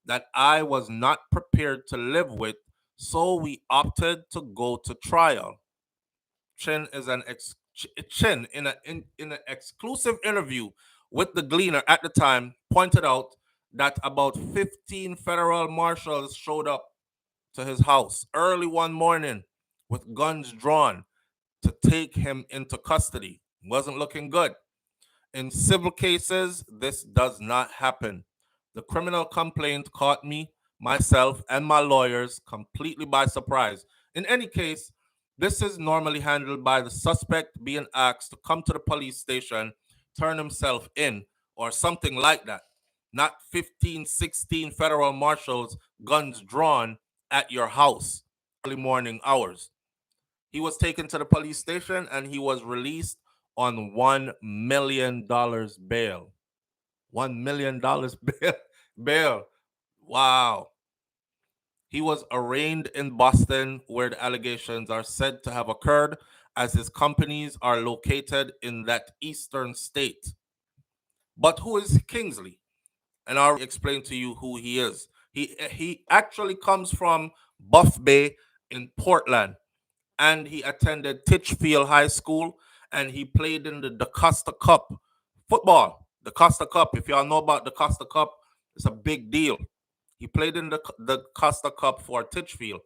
that I was not prepared to live with, so we opted to go to trial. Chin is an Chin in an exclusive interview with the Gleaner at the time pointed out that about 15 federal marshals showed up to his house early one morning with guns drawn to take him into custody. Wasn't looking good. In civil cases, this does not happen. The criminal complaint caught me, myself, and my lawyers completely by surprise. In any case, this is normally handled by the suspect being asked to come to the police station, turn himself in, or something like that. Not 15, 16 federal marshals, guns drawn at your house, early morning hours. He was taken to the police station and he was released on $1 million bail. $1 million bail. Wow. He was arraigned in Boston, where the allegations are said to have occurred, as his companies are located in that eastern state. But who is Kingsley? And I'll explain to you who he is. He actually comes from Buff Bay in Portland, and he attended Titchfield High School, and he played in the DaCosta Cup football. The Costa Cup, if y'all know about the Costa Cup, it's a big deal. He played in the Costa Cup for Titchfield.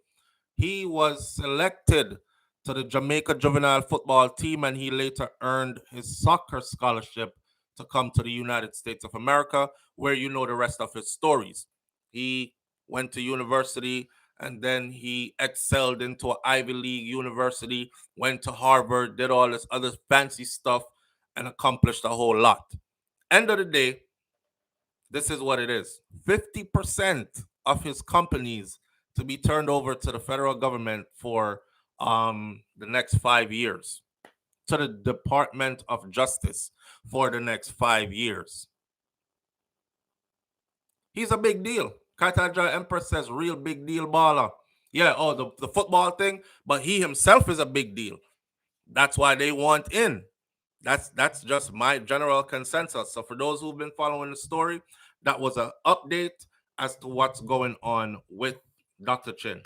He was selected to the Jamaica juvenile football team, and he later earned his soccer scholarship to come to the United States of America, where you know the rest of his stories. He went to university, and then he excelled into an Ivy League university, went to Harvard, did all this other fancy stuff, and accomplished a whole lot. End of the day, this is what it is. 50% of his companies to be turned over to the federal government for the next 5 years, to the Department of Justice for the next 5 years. He's a big deal. Kataja Empress says real big deal baller. Yeah, the football thing, but he himself is a big deal. That's why they want in. That's just my general consensus. So for those who've been following the story, that was an update as to what's going on with Dr. Chin,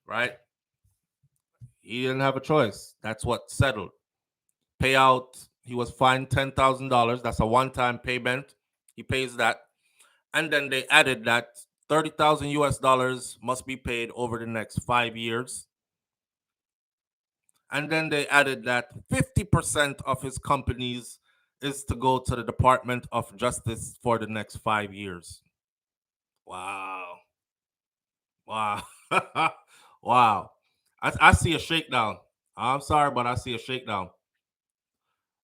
right? He didn't have a choice. That's what settled. Payout, he was fined $10,000. That's a one-time payment. He pays that. And then they added that 30,000 US dollars must be paid over the next 5 years. And then they added that 50% of his companies is to go to the Department of Justice for the next 5 years. Wow. Wow. Wow. I see a shakedown. I'm sorry, but I see a shakedown.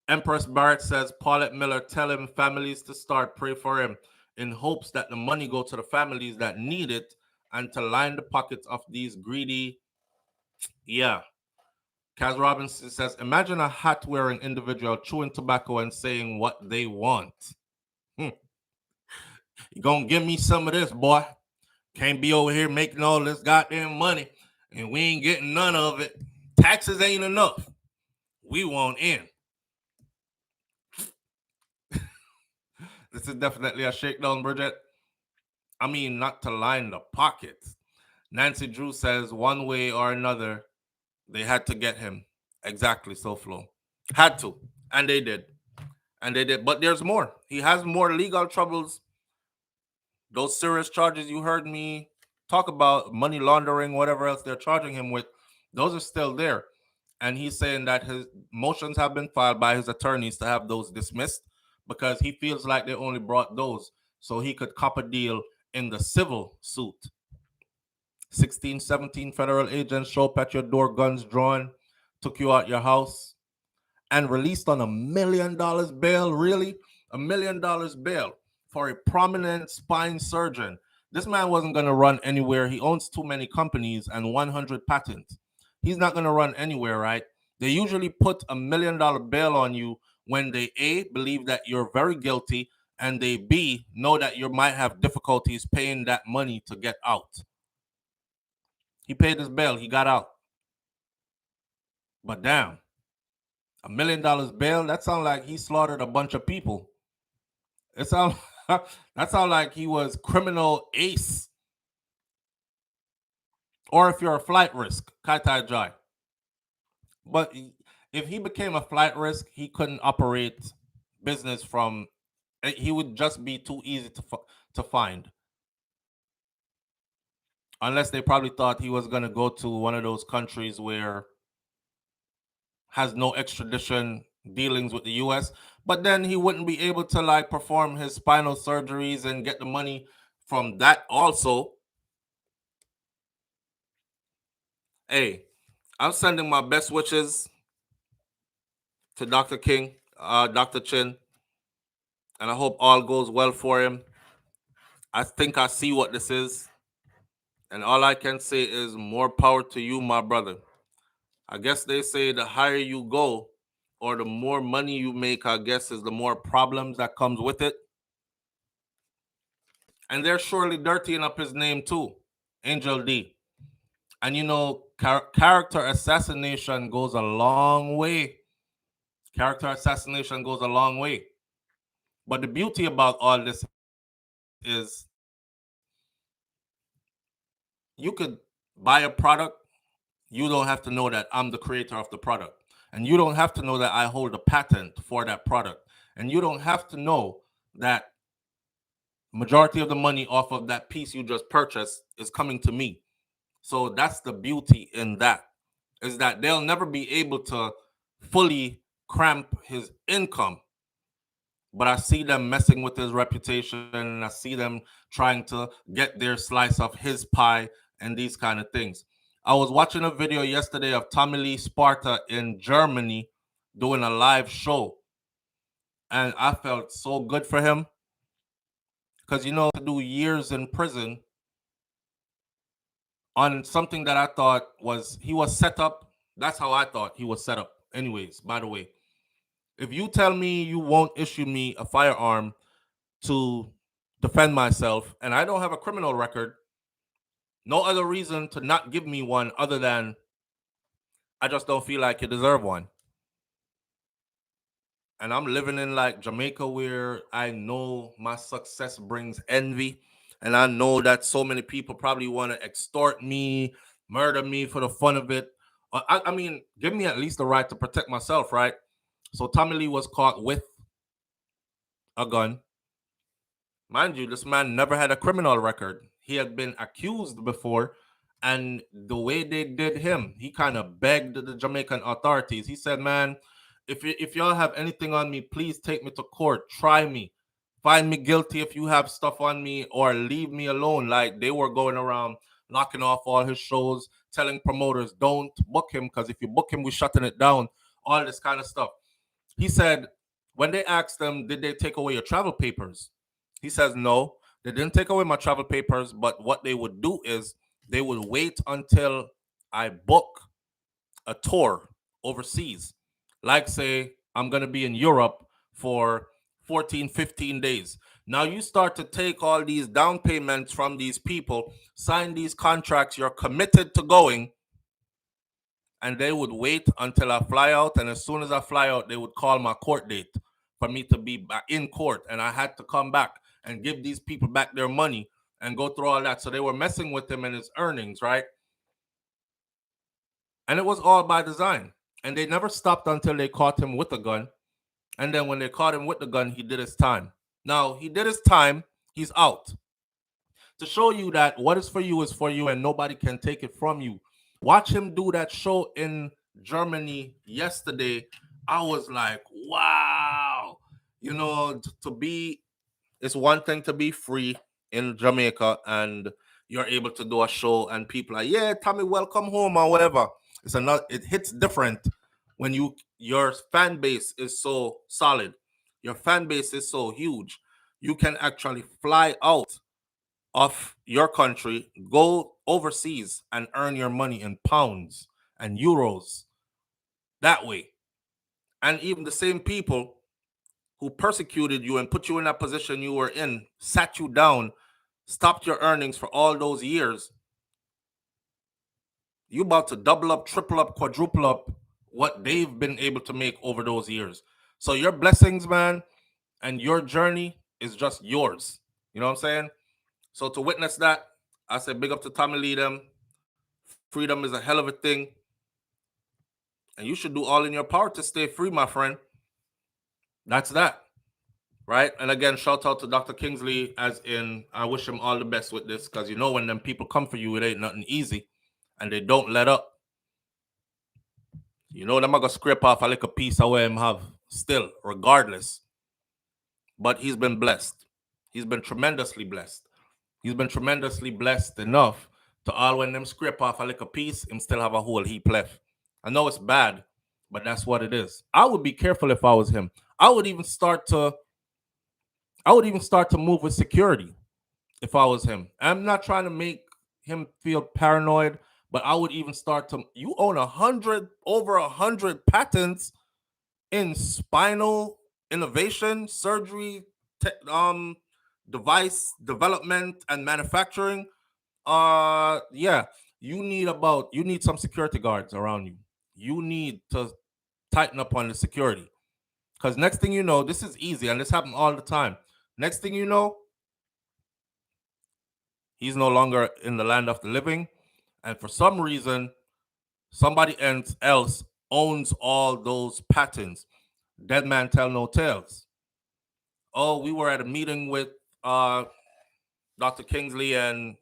Empress Barrett says, Paulette Miller, tell him families to start, pray for him, in hopes that the money go to the families that need it and to line the pockets of these greedy. Yeah. Kaz Robinson says, imagine a hat-wearing individual chewing tobacco and saying what they want. You gonna give me some of this, boy? Can't be over here making all this goddamn money and we ain't getting none of it. Taxes ain't enough. We want in. This is definitely a shakedown, Bridget. I mean, not to line the pockets. Nancy Drew says one way or another, they had to get him. Exactly, SouFLo. Had to. And they did. And they did. But there's more. He has more legal troubles. Those serious charges you heard me talk about, money laundering, whatever else they're charging him with, those are still there. And he's saying that his motions have been filed by his attorneys to have those dismissed because he feels like they only brought those so he could cop a deal in the civil suit. 16, 17 federal agents show up at your door, guns drawn, took you out your house, and released on $1 million bail. Really? $1 million bail for a prominent spine surgeon. This man wasn't going to run anywhere. He owns too many companies and 100 patents. He's not going to run anywhere, right? They usually put $1 million bail on you when they A, believe that you're very guilty, and they B, know that you might have difficulties paying that money to get out. He paid his bail. He got out. But damn, $1 million bail? That sounds like he slaughtered a bunch of people. It sounds that sounds like he was criminal ace. Or if you're a flight risk, Kai Tai Jai. But if he became a flight risk, he couldn't operate business from. He would just be too easy to find. Unless they probably thought he was going to go to one of those countries where has no extradition dealings with the US, but then he wouldn't be able to like perform his spinal surgeries and get the money from that also. Hey, I'm sending my best wishes to Dr. King, Dr. Chin, and I hope all goes well for him. I think I see what this is, and all I can say is more power to you, my brother. I guess they say the higher you go or the more money you make, I guess, is the more problems that comes with it. And they're surely dirtying up his name too, Angel D. And you know, character assassination goes a long way. Character assassination goes a long way. But the beauty about all this is you could buy a product. You don't have to know that I'm the creator of the product. And you don't have to know that I hold a patent for that product. And you don't have to know that majority of the money off of that piece you just purchased is coming to me. So that's the beauty in that, is that they'll never be able to fully cramp his income. But I see them messing with his reputation, and I see them trying to get their slice of his pie and these kind of things. I was watching a video yesterday of Tommy Lee Sparta in Germany doing a live show, and I felt so good for him because, you know, to do years in prison on something that I thought he was set up. That's how I thought he was set up. Anyways, by the way, if you tell me you won't issue me a firearm to defend myself and I don't have a criminal record, no other reason to not give me one other than I just don't feel like you deserve one. And I'm living in like Jamaica where I know my success brings envy. And I know that so many people probably want to extort me, murder me for the fun of it. I mean, give me at least the right to protect myself, right? So Tommy Lee was caught with a gun. Mind you, this man never had a criminal record. He had been accused before. And the way they did him, he kind of begged the Jamaican authorities. He said, man, if y'all have anything on me, please take me to court. Try me. Find me guilty if you have stuff on me, or leave me alone. Like, they were going around knocking off all his shows, telling promoters, don't book him, because if you book him, we're shutting it down. All this kind of stuff. He said, when they asked him, did they take away your travel papers? He says, no, they didn't take away my travel papers, but what they would do is they would wait until I book a tour overseas. Like, say, I'm going to be in Europe for 14, 15 days. Now you start to take all these down payments from these people, sign these contracts, you're committed to going, and they would wait until I fly out. And as soon as I fly out, they would call my court date for me to be back in court. And I had to come back and give these people back their money and go through all that. So they were messing with him and his earnings, right? And it was all by design. And they never stopped until they caught him with a gun. And then when they caught him with the gun, he did his time. Now, he did his time. He's out. To show you that what is for you and nobody can take it from you. Watch him do that show in Germany yesterday. I was like, wow. You know, it's one thing to be free in Jamaica and you're able to do a show and people are, yeah, Tommy, welcome home or whatever. It hits different when your fan base is so solid. Your fan base is so huge. You can actually fly out of your country, go overseas and earn your money in pounds and euros that way. And even the same people who persecuted you and put you in that position you were in, sat you down, stopped your earnings for all those years, you about to double up, triple up, quadruple up what they've been able to make over those years. So your blessings, man, and your journey is just yours. You know what I'm saying? So to witness that, I say big up to Tommy Lee them. Freedom is a hell of a thing. And you should do all in your power to stay free, my friend. That's that. Right? And again, shout out to Dr. Kingsley, as in, I wish him all the best with this, because you know when them people come for you, it ain't nothing easy. And they don't let up. You know, them are going to scrape off a little piece of where him have still, regardless. But he's been blessed. He's been tremendously blessed. He's been tremendously blessed enough to all when them scrape off a little piece, him still have a whole heap left. I know it's bad, but that's what it is. I would be careful if I was him. I would even start to move with security if I was him. I'm not trying to make him feel paranoid, but I would even start to, you own over 100 patents in spinal innovation, surgery, device development and manufacturing. Yeah, you need some security guards around you. You need to tighten up on the security, because next thing you know, this is easy and this happens all the time. Next thing you know, he's no longer in the land of the living, and for some reason, somebody else owns all those patents. Dead man tell no tales. Oh, we were at a meeting with Dr. Kingsley, and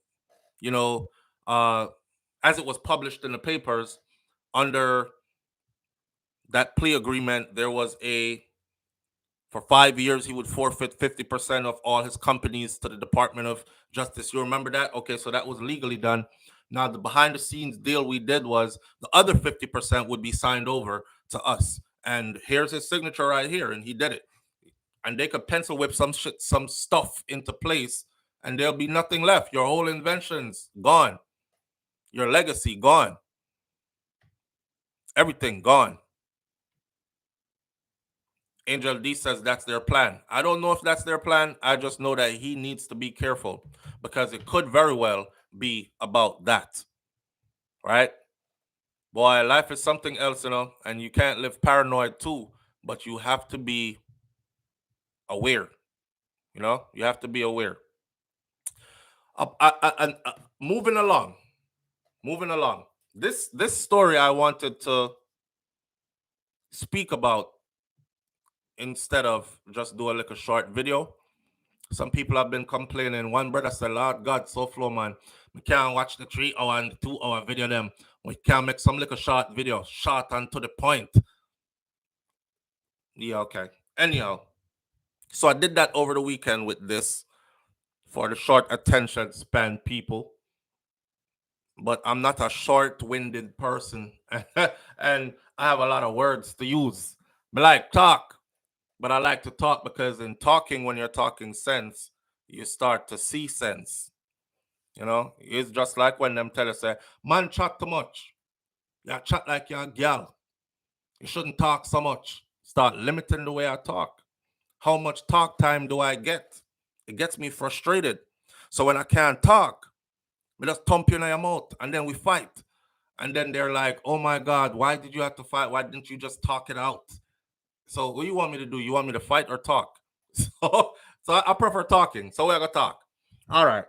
you know, as it was published in the papers, under that plea agreement, there was for 5 years, he would forfeit 50% of all his companies to the Department of Justice. You remember that? Okay, so that was legally done. Now, the behind the scenes deal we did was the other 50% would be signed over to us. And here's his signature right here, and he did it. And they could pencil whip some stuff into place, and there'll be nothing left. Your whole inventions gone. Your legacy gone. Everything gone. Angel D says that's their plan. I don't know if that's their plan. I just know that he needs to be careful, because it could very well be about that. Right? Boy, life is something else, you know, and you can't live paranoid too, but you have to be aware. You know, you have to be aware. Moving along. This story I wanted to speak about instead of just do a little short video. Some people have been complaining. One brother said, Lord God, SouFLo, man, we can't watch the 3-hour and 2-hour video them. We can't make some little short video, short and to the point. Yeah, okay. Anyhow, so I did that over the weekend with this for the short attention span people. But I'm not a short-winded person. And I have a lot of words to use. I like talk. But I like to talk because in talking, when you're talking sense, you start to see sense. You know, it's just like when them tell us, say, man, chat too much. You chat like you're a gal. You shouldn't talk so much. Start limiting the way I talk. how much talk time do I get? It gets me frustrated. So when I can't talk, we just thump you in your mouth and then we fight. And then they're like, oh my God, why did you have to fight? Why didn't you just talk it out? So what you want me to do? You want me to fight or talk? So I prefer talking. So we're gonna talk. All right.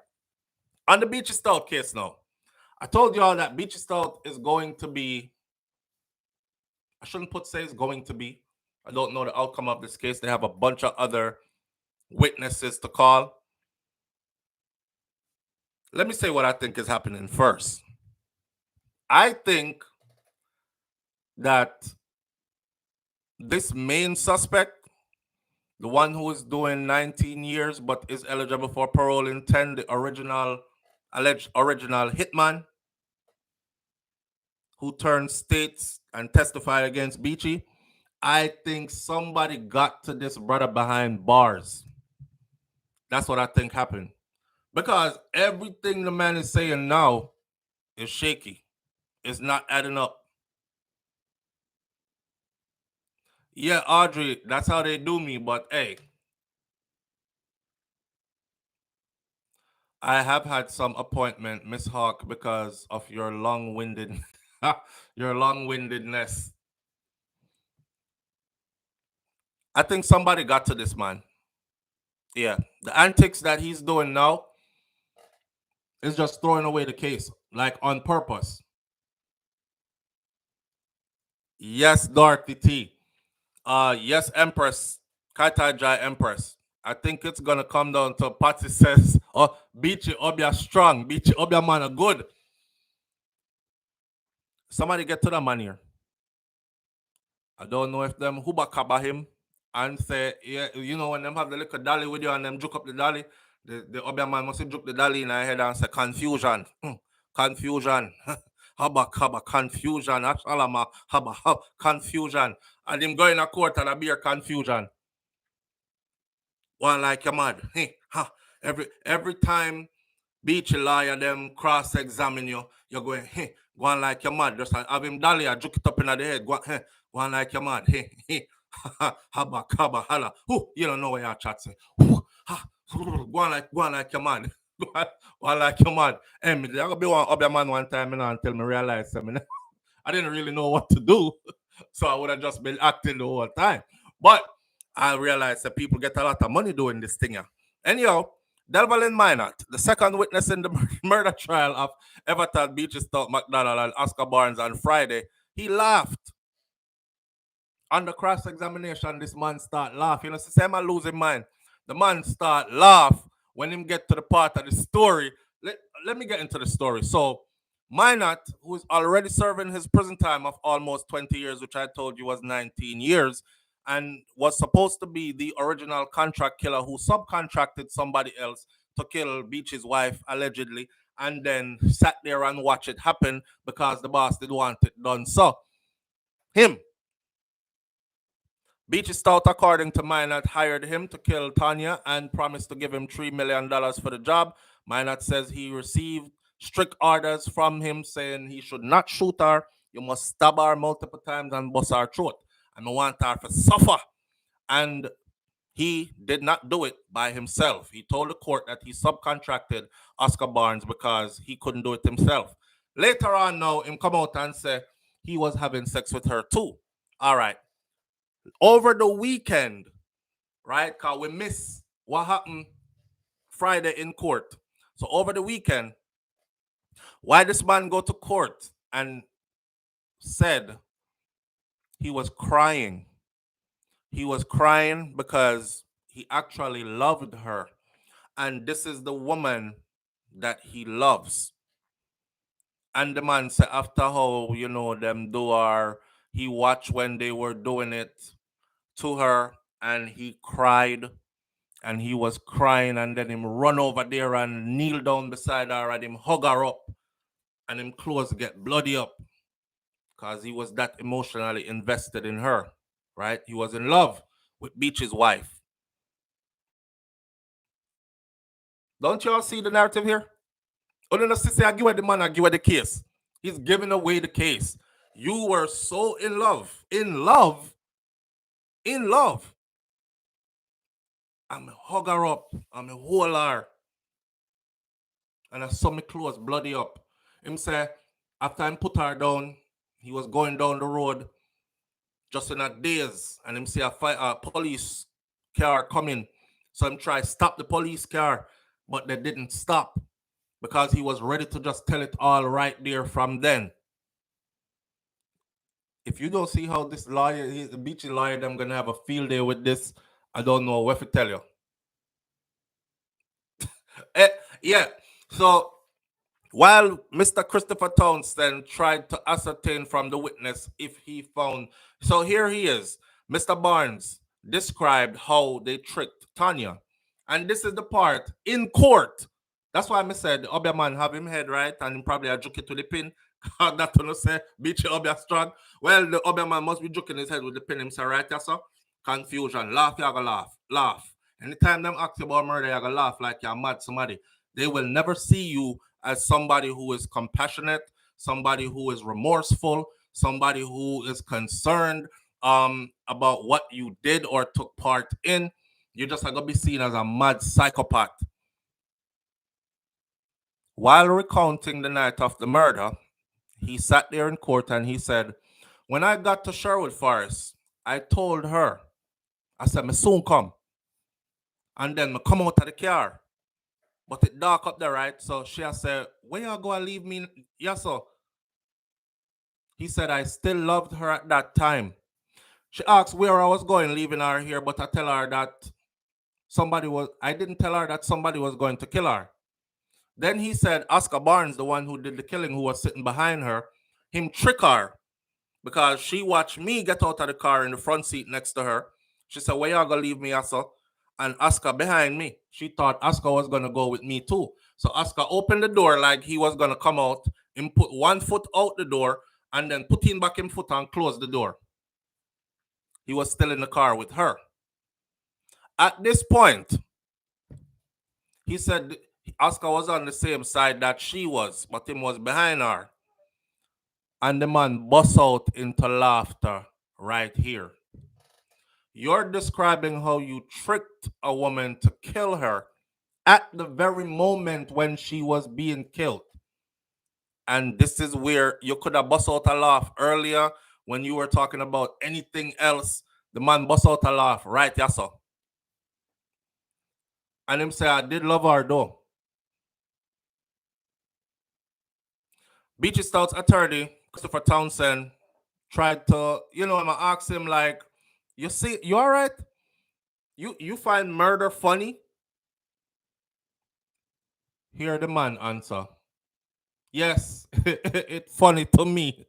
On the Beachy Stout case now. I told you all that Beachy Stout is going to be, I shouldn't say it's going to be. I don't know the outcome of this case. They have a bunch of other witnesses to call. Let me say what I think is happening first. I think that this main suspect, the one who is doing 19 years but is eligible for parole in 10, the alleged original hitman who turned states and testified against Beachy, I think somebody got to this brother behind bars. That's what I think happened. Because everything the man is saying now is shaky. It's not adding up. Yeah, Audrey, that's how they do me, but hey, I have had some appointment, Miss Hawk, because of your long-winded your long-windedness. I think somebody got to this man. Yeah, the antics that he's doing now is just throwing away the case, like on purpose. Yes, Dorothy T. Yes, Empress, Kaitai Jai Empress. I think it's gonna come down to Patsy says, oh, Beachy Obia strong, Beachy Obia man are good. Somebody get to the man here. I don't know if them Huba kaba him and say, yeah, you know, when them have the little dolly with you and them juke up the dolly, the Obia man must juke the dolly in her head and say, confusion. Confusion. Haba confusion. Ashalama haba confusion. And him going to court and a beer confusion. One like your mad. Hey, ha. Every time Beachy lawyer them cross-examine you, you're going, hey, go on like your mad. Just have him dolly or juke it up in the head. Go on like your mad. Hey, hey. Haba, kaba, hala. You don't know what you're chatting. Go on like your man. Go on like your man. Hey, me, there be one other man one time until me realize I didn't really know what to do. So I would have just been acting the whole time. But I realized that people get a lot of money doing this thing. Anyhow, Delvalin Minot, the second witness in the murder trial of Everton Beachy Stout McDonald and Oscar Barnes on Friday, he laughed. On the cross-examination, this man start laughing. You know, say man losing mind. The man start laugh when him get to the part of the story. Let me get into the story. So, Minot, who is already serving his prison time of almost 20 years, which I told you was 19 years, and was supposed to be the original contract killer who subcontracted somebody else to kill Beachy's wife, allegedly, and then sat there and watched it happen because the boss did want it done. So, him, Beachy Stout, according to Minot, hired him to kill Tonia and promised to give him $3 million for the job. Minot says he received strict orders from him saying he should not shoot her. You must stab her multiple times and bust her throat. And I want her to suffer. And he did not do it by himself. He told the court that he subcontracted Oscar Barnes because he couldn't do it himself. Later on now, him come out and say he was having sex with her too. All right. Over the weekend, right? Because we miss what happened Friday in court. So over the weekend, why this man go to court and said he was crying. He was crying because he actually loved her. And this is the woman that he loves. And the man said after how, you know, them do her, he watched when they were doing it to her and he cried. And he was crying, and then him run over there and kneel down beside her and him hug her up. And him clothes get bloody up. Because he was that emotionally invested in her. Right? He was in love with Beachy's wife. Don't y'all see the narrative here? Oh, no, say, I give away the man, I give away the case. He's giving away the case. You were so in love. In love. I'm hug her up. I'm hold her. And I saw me clothes bloody up. Him say, after I put her down, he was going down the road just in a daze. And him see a police car coming. So him try stop the police car, but they didn't stop because he was ready to just tell it all right there from then. If you don't see how this lawyer, the beachy lawyer, I'm gonna have a field day with this, I don't know what to tell you. Yeah. So while Mr. Christopher Townsend tried to ascertain from the witness if he found, so here he is. Mr. Barnes described how they tricked Tonia, and this is the part in court. That's why I said the Obia man have him head right, and probably a joke it to the pin. That to not say beach Obia strong. Well, the Obia man must be joking his head with the pin. Him say right, yes, sir. Confusion, laugh, you gonna laugh. Anytime them ask you about murder, you gonna laugh like you're mad somebody. They will never see you as somebody who is compassionate, somebody who is remorseful, somebody who is concerned about what you did or took part in. You're just going to be seen as a mad psychopath. While recounting the night of the murder, he sat there in court and he said, when I got to Sherwood Forest, I told her, I said, me soon come. And then me come out of the car. But it dark up there, right? So she said, where you go and leave me? Yes, sir. He said, I still loved her at that time. She asked where I was going, leaving her here, but I tell her that I didn't tell her that somebody was going to kill her. Then he said, Oscar Barnes, the one who did the killing, who was sitting behind her, him trick her because she watched me get out of the car in the front seat next to her. She said, where y'all gonna leave me, Oscar? And Oscar behind me. She thought Oscar was gonna go with me too. So Oscar opened the door like he was gonna come out and put one foot out the door and then put him back in foot and close the door. He was still in the car with her. At this point, he said Oscar was on the same side that she was, but him was behind her. And the man burst out into laughter right here. You're describing how you tricked a woman to kill her at the very moment when she was being killed. And this is where you could have bust out a laugh earlier when you were talking about anything else. The man bust out a laugh, right, yes, sir. And him say, I did love her though. Beachy Stout's attorney, Christopher Townsend, tried to, I'm gonna ask him like, you see, you all right? You find murder funny? Hear the man answer. Yes, it's funny to me.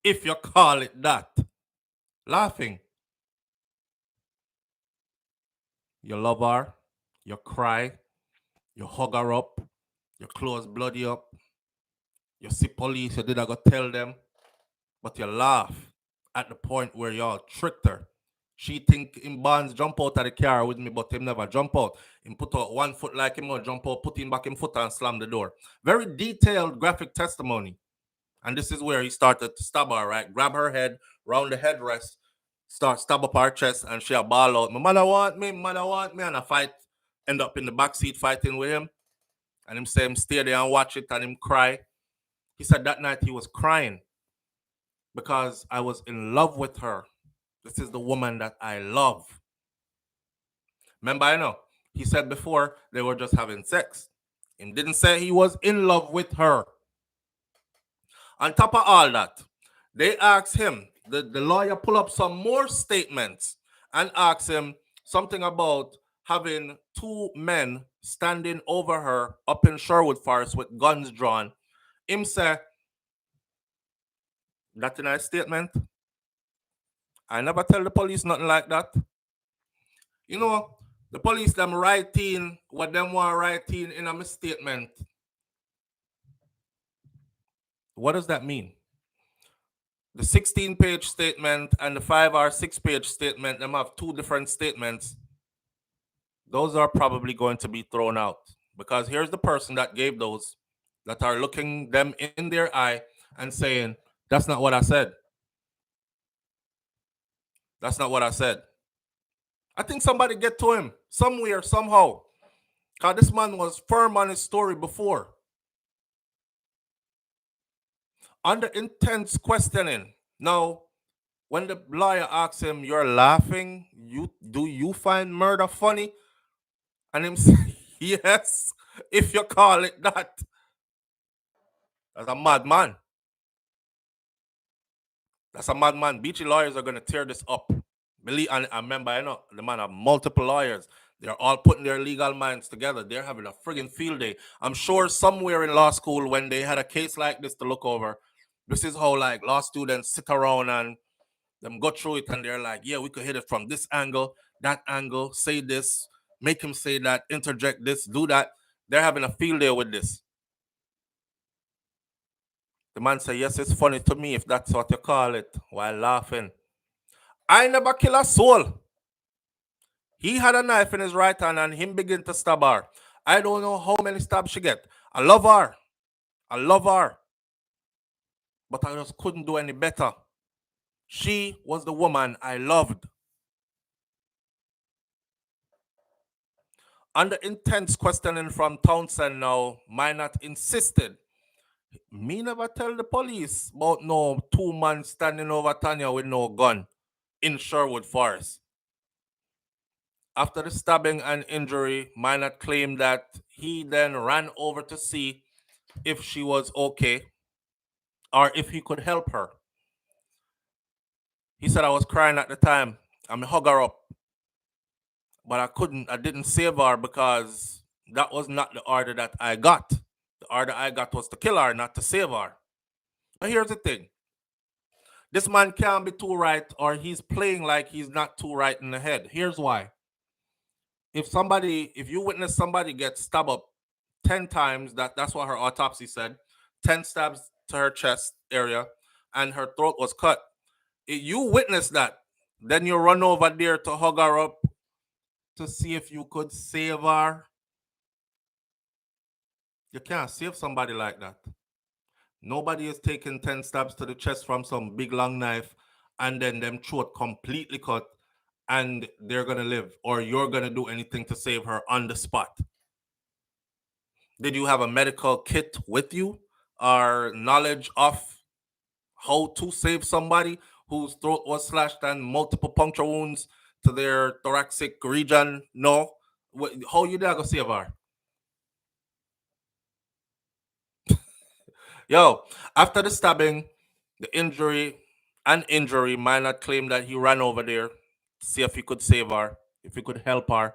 If you call it that. Laughing. You love her, you cry, you hug her up, your clothes bloody up, you see police, you did not go tell them, but you laugh at the point where y'all tricked her. She think him Barnes jump out of the car with me, but him never jump out. Him put out one foot like him gonna jump out, put him back in foot and slam the door. Very detailed graphic testimony. And this is where he started to stab her, right? Grab her head, round the headrest, start stab up her chest, and she a ball out. My mother want me, and I fight, end up in the back seat fighting with him. And him say him stay there and watch it and him cry. He said that night he was crying because I was in love with her. This is the woman that I love. Remember, I know, he said before they were just having sex. He didn't say he was in love with her. On top of all that, they asked him, the lawyer pull up some more statements and asked him something about having two men standing over her up in Sherwood Forest with guns drawn. Him say, that in a statement, I never tell the police nothing like that. The police them writing what them want writing in a statement. What does that mean? The 16-page statement and the 5 or 6-page statement, them have two different statements. Those are probably going to be thrown out because here's the person that gave those that are looking them in their eye and saying, that's not what I said. That's not what I said. I think somebody get to him somewhere, somehow. Because this man was firm on his story before. Under intense questioning. Now, when the lawyer asks him, "You're laughing? Do you find murder funny?" And him say, "Yes, if you call it that." That's a madman. That's a madman. Beachy lawyers are gonna tear this up. Believe and I remember, I know the man have multiple lawyers. They're all putting their legal minds together. They're having a friggin' field day. I'm sure somewhere in law school when they had a case like this to look over, this is how like law students sit around and them go through it and they're like, yeah, we could hit it from this angle, that angle, say this, make him say that, interject this, do that. They're having a field day with this. The man said, yes, it's funny to me if that's what you call it, while laughing. I never kill a soul. He had a knife in his right hand and him begin to stab her. I don't know how many stabs she get. I love her. I love her. But I just couldn't do any better. She was the woman I loved. Under intense questioning from Townsend now, Minot insisted. Me never tell the police about no 2 man standing over Tonia with no gun in Sherwood Forest. After the stabbing and injury, Minot claimed that he then ran over to see if she was okay or if he could help her. He said, I was crying at the time. I hug her up. But I didn't save her because that was not the order that I got. The order I got was to kill her, not to save her. But here's the thing. This man can't be too right, or he's playing like he's not too right in the head. Here's why. If you witness somebody get stabbed up 10 times, that's what her autopsy said, 10 stabs to her chest area, and her throat was cut. If you witness that, then you run over there to hug her up to see if you could save her. You can't save somebody like that. Nobody is taking 10 stabs to the chest from some big long knife and then them throat completely cut and they're going to live, or you're going to do anything to save her on the spot. Did you have a medical kit with you or knowledge of how to save somebody whose throat was slashed and multiple puncture wounds to their thoracic region? No. How you there go save her? Yo, after the stabbing, the injury, Minot claimed that he ran over there to see if he could save her, if he could help her.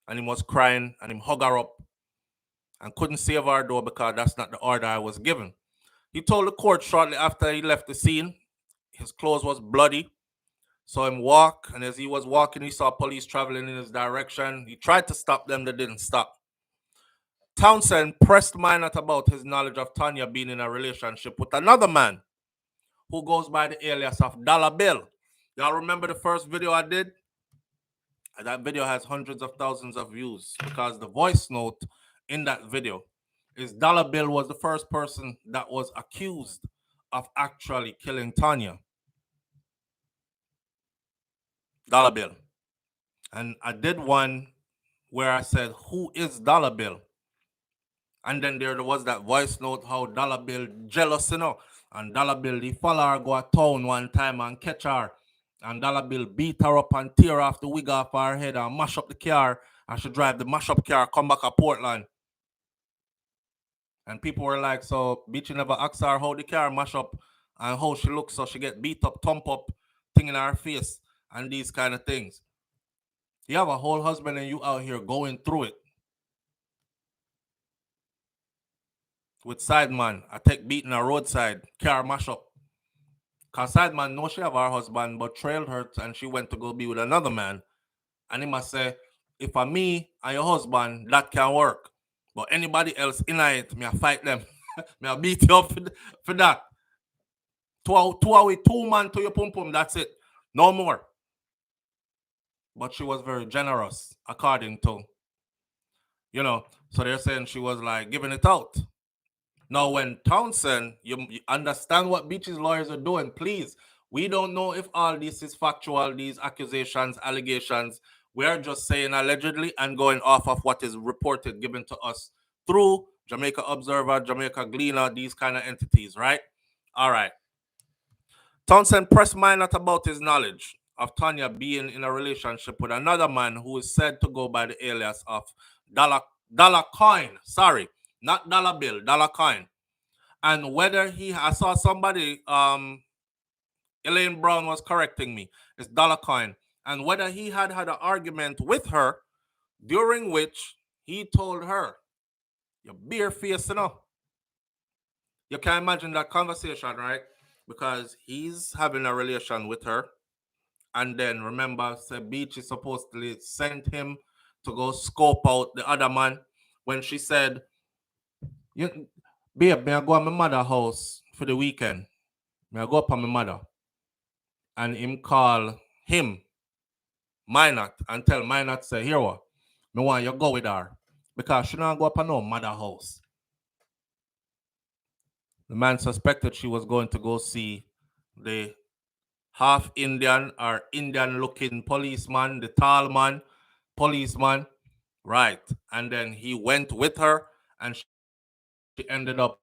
And he was crying and he hugged her up and couldn't save her though because that's not the order I was given. He told the court shortly after he left the scene, his clothes was bloody. Saw him walk, and as he was walking, he saw police traveling in his direction. He tried to stop them, they didn't stop. Townsend pressed Minot about his knowledge of Tonia being in a relationship with another man who goes by the alias of Dollar Bill. Y'all remember the first video I did? That video has hundreds of thousands of views because the voice note in that video is Dollar Bill was the first person that was accused of actually killing Tonia. Dollar Bill. And I did one where I said, who is Dollar Bill? And then there was that voice note how Dollar Bill jealous, and Dollar Bill, he follow her go to town one time and catch her. And Dollar Bill beat her up and tear off the wig off her head and mash up the car. And she drive the mash up car, come back to Portland. And people were like, so Beachy never asked her how the car mash up and how she looks, so she get beat up, thump up, thing in her face, and these kind of things. You have a whole husband and you out here going through it. With Sideman, I take beating a roadside, car mash up. Cause Sideman know she have her husband, but trailed her and she went to go be with another man. And he must say, if for me and your husband, that can work. But anybody else in it, me I fight them. Me I beat you up for that. Two man to your pum pum, that's it. No more. But she was very generous, according to, so they're saying she was like giving it out. Now, when Townsend, you understand what Beachy's lawyers are doing, please. We don't know if all this is factual, these accusations, allegations. We are just saying allegedly and going off of what is reported, given to us through Jamaica Observer, Jamaica Gleaner, these kind of entities, right? All right. Townsend pressed Minot about his knowledge of Tonia being in a relationship with another man who is said to go by the alias of Dollar Coin. Sorry, not Dollar Bill, Dollar Coin. And whether I saw somebody, Elaine Brown was correcting me, it's Dollar Coin. And whether he had an argument with her during which he told her, "You beer face, you know." You can imagine that conversation, right? Because he's having a relation with her. And then remember, Beach is supposedly sent him to go scope out the other man when she said, "You, babe, may I go to my mother's house for the weekend? May I go up on my mother?" And him call him, Minot, and tell Minot, say, "Here what? Me want you go with her. Because she not go up on no mother house." The man suspected she was going to go see the half Indian or Indian looking policeman, the tall man, policeman, right? And then he went with her and she ended up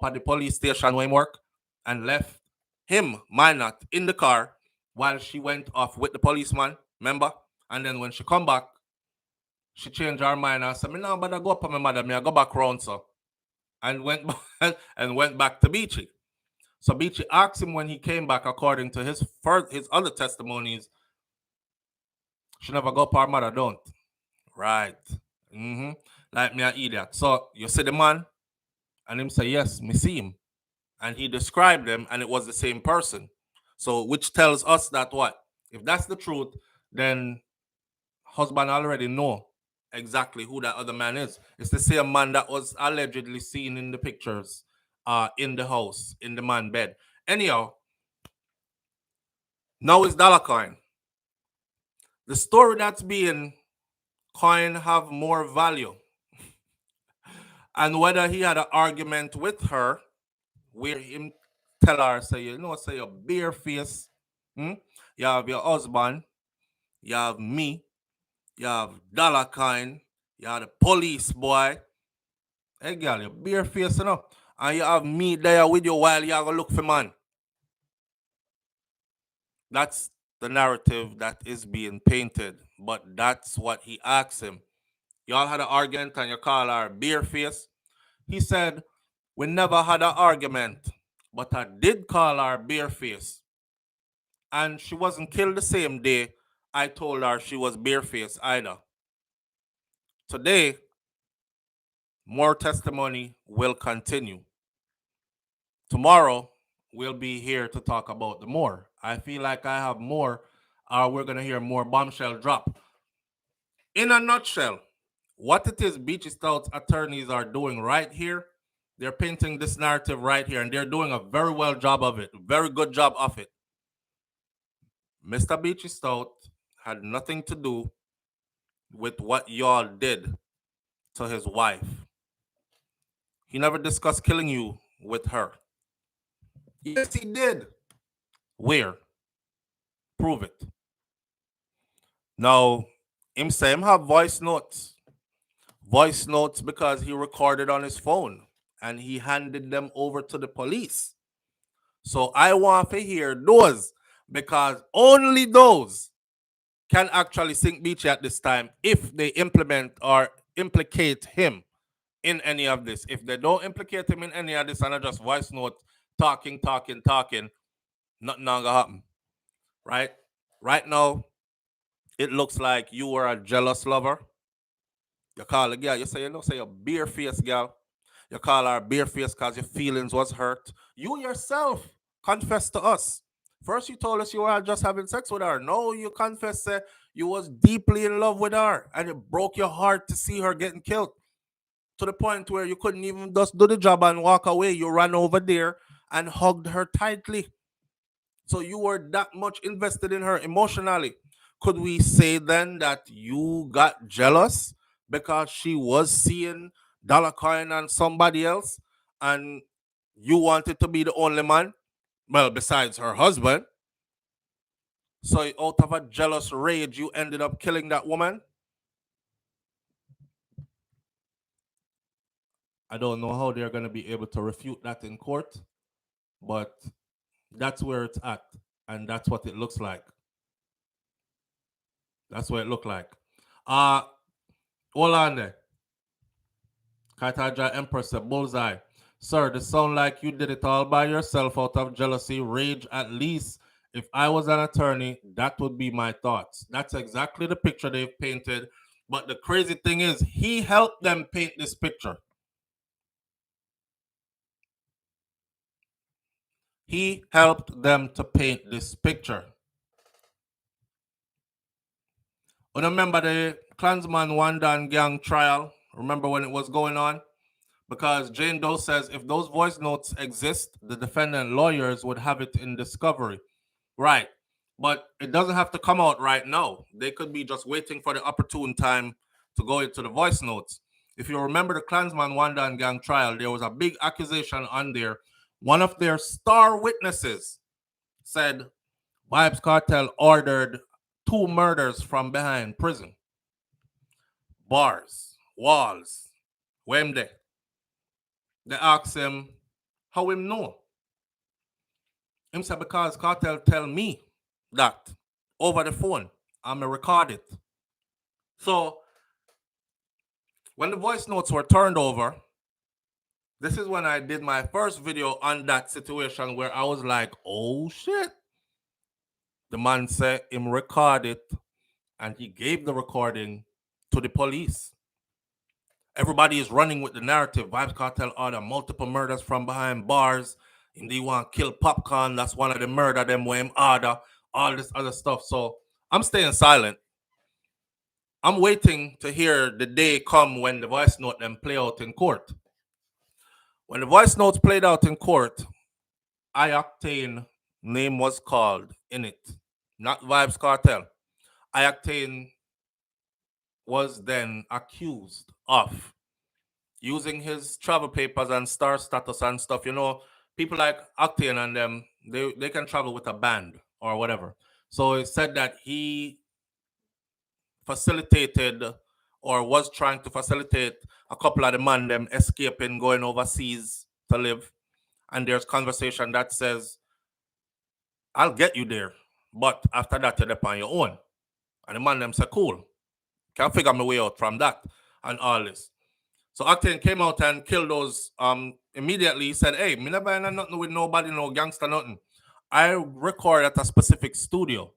at the police station where he work and left him, Minot, in the car while she went off with the policeman, remember? And then when she come back, she changed her mind and said, "Me now better go up on my mother, me I go back round so." And went and went back to Beachy. So Beachy asked him when he came back, according to his other testimonies, she never go up her mother, don't. Right. Mm-hmm. Like me an idiot. So you see the man? And him say, "Yes, me see him." And he described them and it was the same person. So which tells us that what? If that's the truth, then husband already know exactly who that other man is. It's the same man that was allegedly seen in the pictures in the house, in the man bed. Anyhow, now it's Dollar Coin. The story that's being coin have more value. And whether he had an argument with her, where him tell her, say, "You know, say your bare face, hmm? You have your husband, you have me, you have Dollar Coin, you have the police boy. Hey girl, your bare face, you know. And you have me there with you while you go look for man." That's the narrative that is being painted. But that's what he asked him. Y'all had an argument and you call her bare face. He said, "We never had an argument, but I did call her bare face. And she wasn't killed the same day I told her she was bare face either." Today, more testimony will continue. Tomorrow, we'll be here to talk about the more. I feel like I have more, we're going to hear more bombshell drop. In a nutshell, what it is Beachy Stout's attorneys are doing right here, they're painting this narrative right here, and they're doing a very well job of it, very good job of it. Mr. Beachy Stout had nothing to do with what y'all did to his wife. He never discussed killing you with her. Yes, he did. Where? Prove it. Now, him say him have voice notes. Voice notes because he recorded on his phone and he handed them over to the police. So I want to hear those because only those can actually sink Beachy at this time if they implement or implicate him in any of this. If they don't implicate him in any of this and I just voice note talking, nothing gonna happen. Right? Right now, it looks like you were a jealous lover. You call a girl, you say, say a bare face girl. You call her bare face because your feelings was hurt. You yourself confess to us. First, you told us you were just having sex with her. No, you confessed that you was deeply in love with her, and it broke your heart to see her getting killed. To the point where you couldn't even just do the job and walk away. You ran over there and hugged her tightly. So you were that much invested in her emotionally. Could we say then that you got jealous because she was seeing Dollar Coin and somebody else and you wanted to be the only man? Well, besides her husband. So out of a jealous rage, you ended up killing that woman? I don't know how they're going to be able to refute that in court, but that's where it's at. And that's what it looks like. That's what it looked like. Uh, hold on there. Kaitaja Empress said, bullseye. Sir, this sound like you did it all by yourself out of jealousy, rage. At least if I was an attorney, that would be my thoughts. That's exactly the picture they've painted. But the crazy thing is, he helped them paint this picture. He helped them to paint this picture. Remember the Klansman Wanda and Gang trial? Remember when it was going on? Because Jane Doe says if those voice notes exist, the defendant lawyers would have it in discovery. Right. But it doesn't have to come out right now. They could be just waiting for the opportune time to go into the voice notes. If you remember the Klansman Wanda and Gang trial, there was a big accusation on there. One of their star witnesses said Vibes Cartel ordered 2 murders from behind prison. Bars, walls, when they asked him how him know. Him said because Cartel tell me that over the phone. I'm going to record it. So when the voice notes were turned over, this is when I did my first video on that situation where I was like, oh shit. The man said him record it and he gave the recording to the police. Everybody is running with the narrative. Vibes Cartel order multiple murders from behind bars. And they want to kill Popcorn. That's one of the murder them where him order. All this other stuff. So I'm staying silent. I'm waiting to hear the day come when the voice note them play out in court. When the voice notes played out in court, I-Octane name was called in it. Not Vibes Cartel. I-Octane was then accused of using his travel papers and star status and stuff. You know, people like Octane and them, they can travel with a band or whatever. So it said that he facilitated or was trying to facilitate a couple of the man them escaping, going overseas to live. And there's conversation that says, I'll get you there, but after that you're up on your own. And the man them say, cool, can't figure my way out from that and all this. So Octane came out and killed those immediately. He said, hey, me never had nothing with nobody, no gangster, nothing. I record at a specific studio.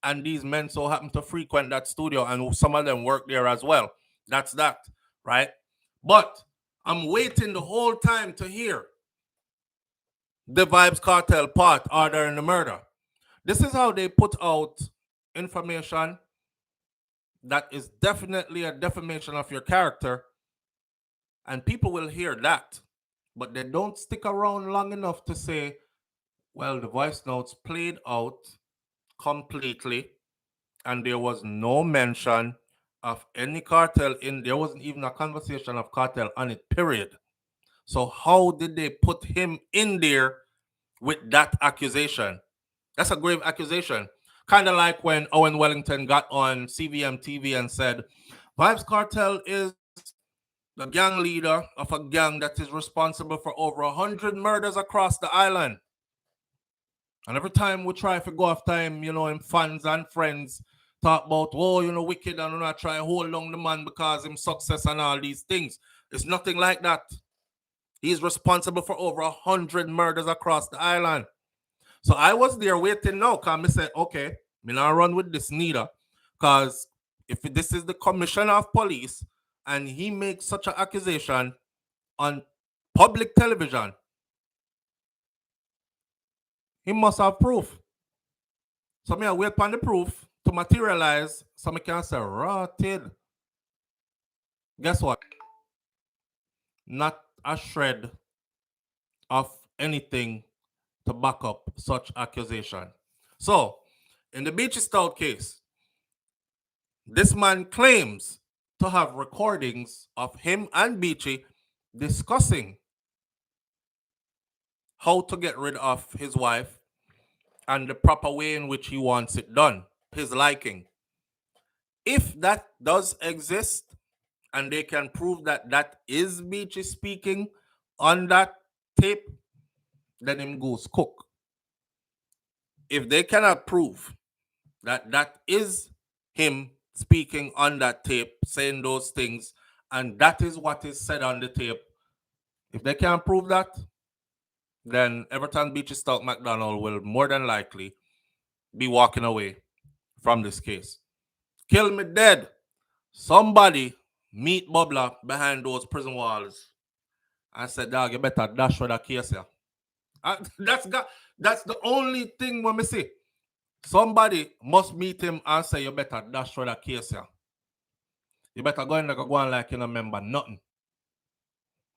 And these men so happen to frequent that studio, and some of them work there as well. That's that, right? But I'm waiting the whole time to hear the Vibes Cartel part ordering the murder. This is how they put out information that is definitely a defamation of your character, and people will hear that, but they don't stick around long enough to say, well, the voice notes played out completely and there was no mention of any cartel there wasn't even a conversation of cartel on it, period. So how did they put him in there with that accusation? That's a grave accusation. Kind of like when Owen Wellington got on CVM TV and said, Vibes Cartel is the gang leader of a gang that is responsible for over 100 murders across the island. And every time we try to go after him, you know, him fans and friends talk about, oh, you know, wicked and not try to hold on the man because him success and all these things. It's nothing like that. He's responsible for over 100 murders across the island. So I was there waiting now because I said, okay, me not run with this neither. Because if this is the commissioner of police and he makes such an accusation on public television, he must have proof. So me I wait upon the proof to materialize so I can say, rotted. Guess what? Not a shred of anything to back up such accusation. So, in the Beachy Stout case, this man claims to have recordings of him and Beachy discussing how to get rid of his wife and the proper way in which he wants it done, his liking. If that does exist and they can prove that that is Beachy speaking on that tape, then him goes cook. If they cannot prove that that is him speaking on that tape, saying those things, and that is what is said on the tape, if they can't prove that, then Everton Beachy Stout McDonald will more than likely be walking away from this case. Kill me dead. Somebody meet Bubbler behind those prison walls and said, dog, you better dash for that case here. That's the only thing when me see. Somebody must meet him and say, you better dash for that case here. You better go in there go on like you don't remember nothing.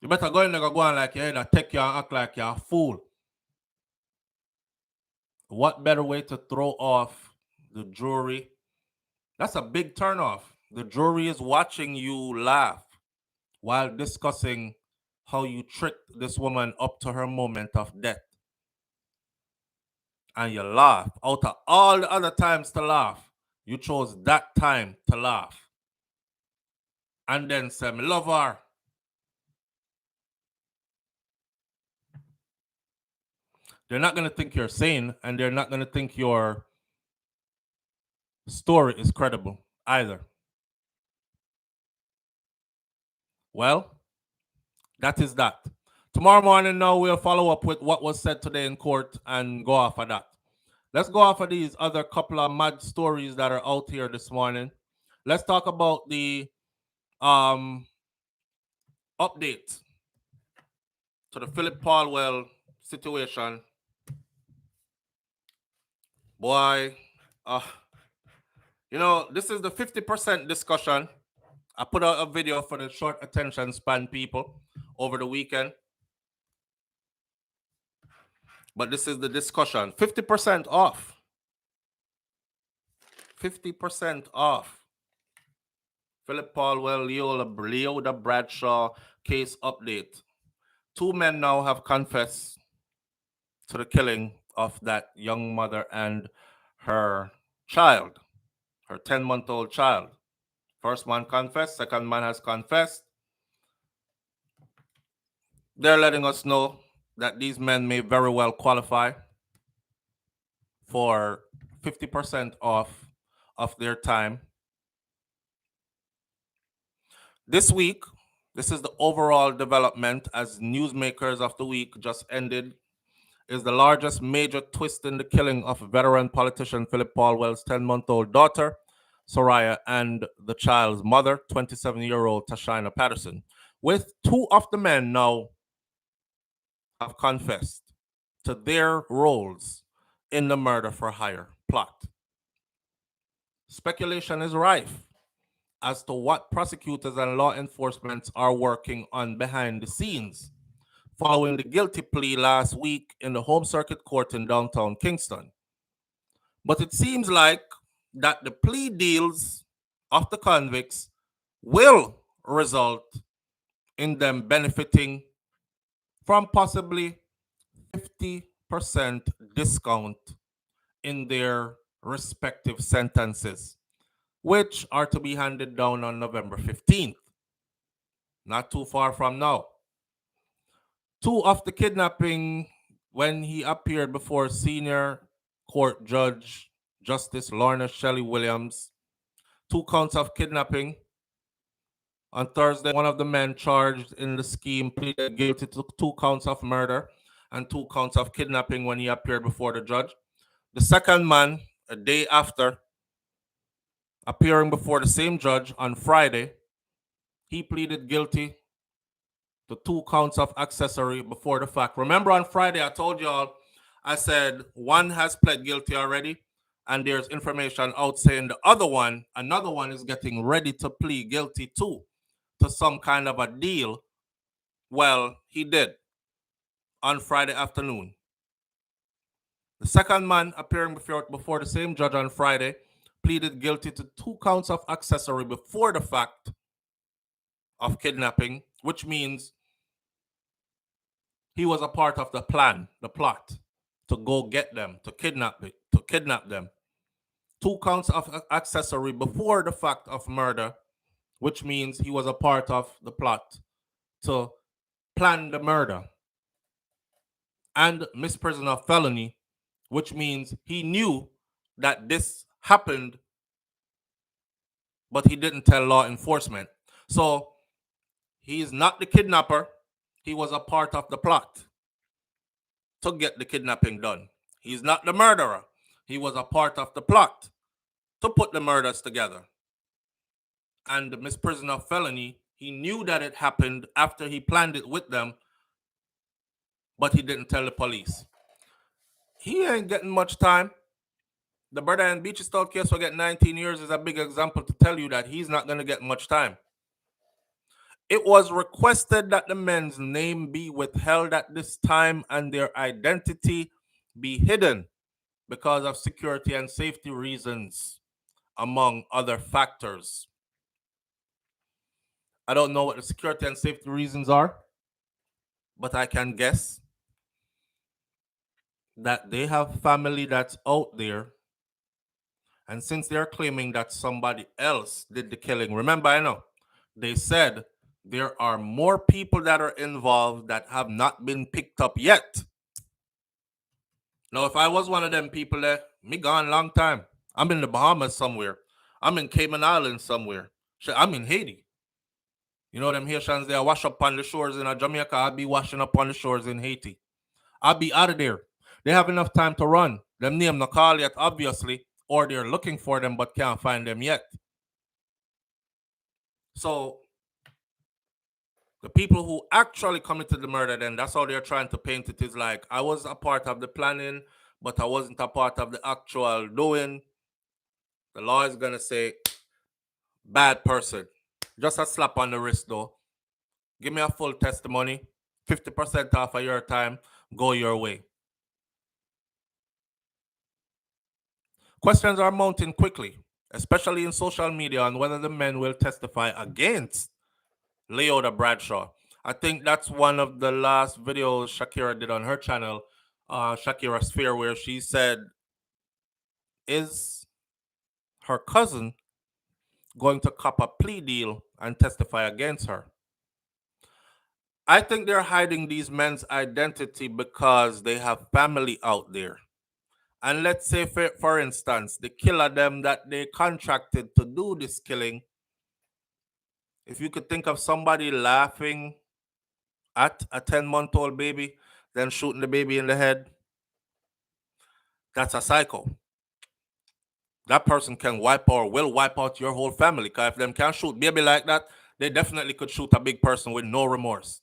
You better go in there go on like you either take you and act like you're a fool. What better way to throw off the jury? That's a big turnoff. The jury is watching you laugh while discussing how you tricked this woman up to her moment of death. And you laugh. Out of all the other times to laugh, you chose that time to laugh. And then say, me love her. They're not going to think you're sane, and they're not going to think your story is credible either. Well, that is that. Tomorrow morning now we'll follow up with what was said today in court and go off of that. Let's go off of these other couple of mad stories that are out here this morning. Let's talk about the update to the Phillip Paulwell situation. Boy, this is the 50% discussion. I put out a video for the short attention span people over the weekend. But this is the discussion. 50% off. 50% off. Phillip Paulwell, Leoda Bradshaw case update. 2 men now have confessed to the killing of that young mother and her child, her 10-month-old child. First man confessed, second man has confessed. They're letting us know that these men may very well qualify for 50% off of their time. This week, this is the overall development as Newsmakers of the Week just ended, is the largest major twist in the killing of veteran politician Phillip Paulwell's 10-month-old daughter, Soraya, and the child's mother, 27-year-old Tashina Patterson, with 2 of the men now have confessed to their roles in the murder for hire plot. Speculation is rife as to what prosecutors and law enforcement are working on behind the scenes following the guilty plea last week in the Home Circuit Court in downtown Kingston. But it seems like that the plea deals of the convicts will result in them benefiting from possibly 50% discount in their respective sentences, which are to be handed down on November 15th. Not too far from now. 2 of the kidnapping, when he appeared before senior court judge Justice Lorna Shelley Williams, 2 counts of kidnapping. On Thursday, one of the men charged in the scheme pleaded guilty to 2 counts of murder and 2 counts of kidnapping when he appeared before the judge. The second man, a day after, appearing before the same judge on Friday, he pleaded guilty to 2 counts of accessory before the fact. Remember on Friday, I told y'all, I said one has pled guilty already, and there's information out saying the other one, another one is getting ready to plead guilty too, to some kind of a deal. Well, he did on Friday afternoon. The second man appearing before the same judge on Friday pleaded guilty to 2 counts of accessory before the fact of kidnapping, which means he was a part of the plan, the plot to go get them, to kidnap them. 2 counts of accessory before the fact of murder, which means he was a part of the plot to plan the murder, and misprision of felony, which means he knew that this happened, but he didn't tell law enforcement. So he is not the kidnapper. He was a part of the plot to get the kidnapping done. He's not the murderer. He was a part of the plot to put the murders together. And the misprision of felony, he knew that it happened after he planned it with them, but he didn't tell the police. He ain't getting much time. The Brother and Beachstone case will get 19 years is a big example to tell you that he's not going to get much time. It was requested that the men's name be withheld at this time and their identity be hidden because of security and safety reasons, among other factors. I don't know what the security and safety reasons are, but I can guess that they have family that's out there. And since they're claiming that somebody else did the killing, remember, I know they said there are more people that are involved that have not been picked up yet. Now, if I was one of them people there, me gone long time. I'm in the Bahamas somewhere. I'm in Cayman Islands somewhere. I'm in Haiti. You know them Haitians, they wash up on the shores in Jamaica. I'll be washing up on the shores in Haiti. I'll be out of there. They have enough time to run. Them name no call yet, obviously, or they're looking for them but can't find them yet. So the people who actually committed the murder, then that's how they're trying to paint it, is like, I was a part of the planning, but I wasn't a part of the actual doing. The law is going to say, bad person. Just a slap on the wrist, though. Give me a full testimony. 50% off of your time. Go your way. Questions are mounting quickly, especially in social media, on whether the men will testify against Leota Bradshaw. I think that's one of the last videos Shakira did on her channel, Shakira Sphere, where she said, is her cousin going to cop a plea deal and testify against her? I think they're hiding these men's identity because they have family out there. And let's say, for instance, the killer them that they contracted to do this killing, if you could think of somebody laughing at a 10-month-old baby, then shooting the baby in the head, that's a psycho. That person can wipe or will wipe out your whole family. Because if them can shoot baby like that, they definitely could shoot a big person with no remorse.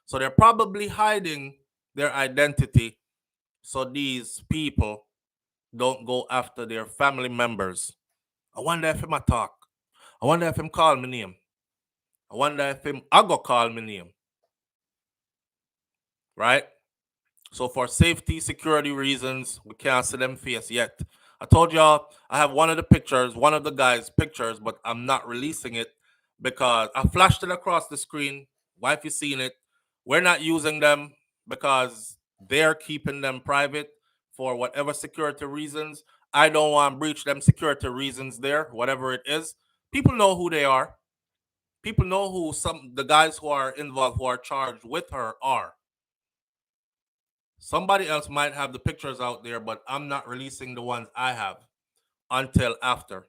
So they're probably hiding their identity so these people don't go after their family members. I wonder if him a talk. I wonder if him call me name. I wonder if him I go call me name. Right? So for safety, security reasons, we can't see them face yet. I told y'all I have one of the pictures, one of the guys' pictures, but I'm not releasing it because I flashed it across the screen. Wife is seeing it. We're not using them because they're keeping them private for whatever security reasons. I don't want to breach them security reasons there, whatever it is. People know who they are. People know who the guys who are involved, who are charged with her, are. Somebody else might have the pictures out there, but I'm not releasing the ones I have until after.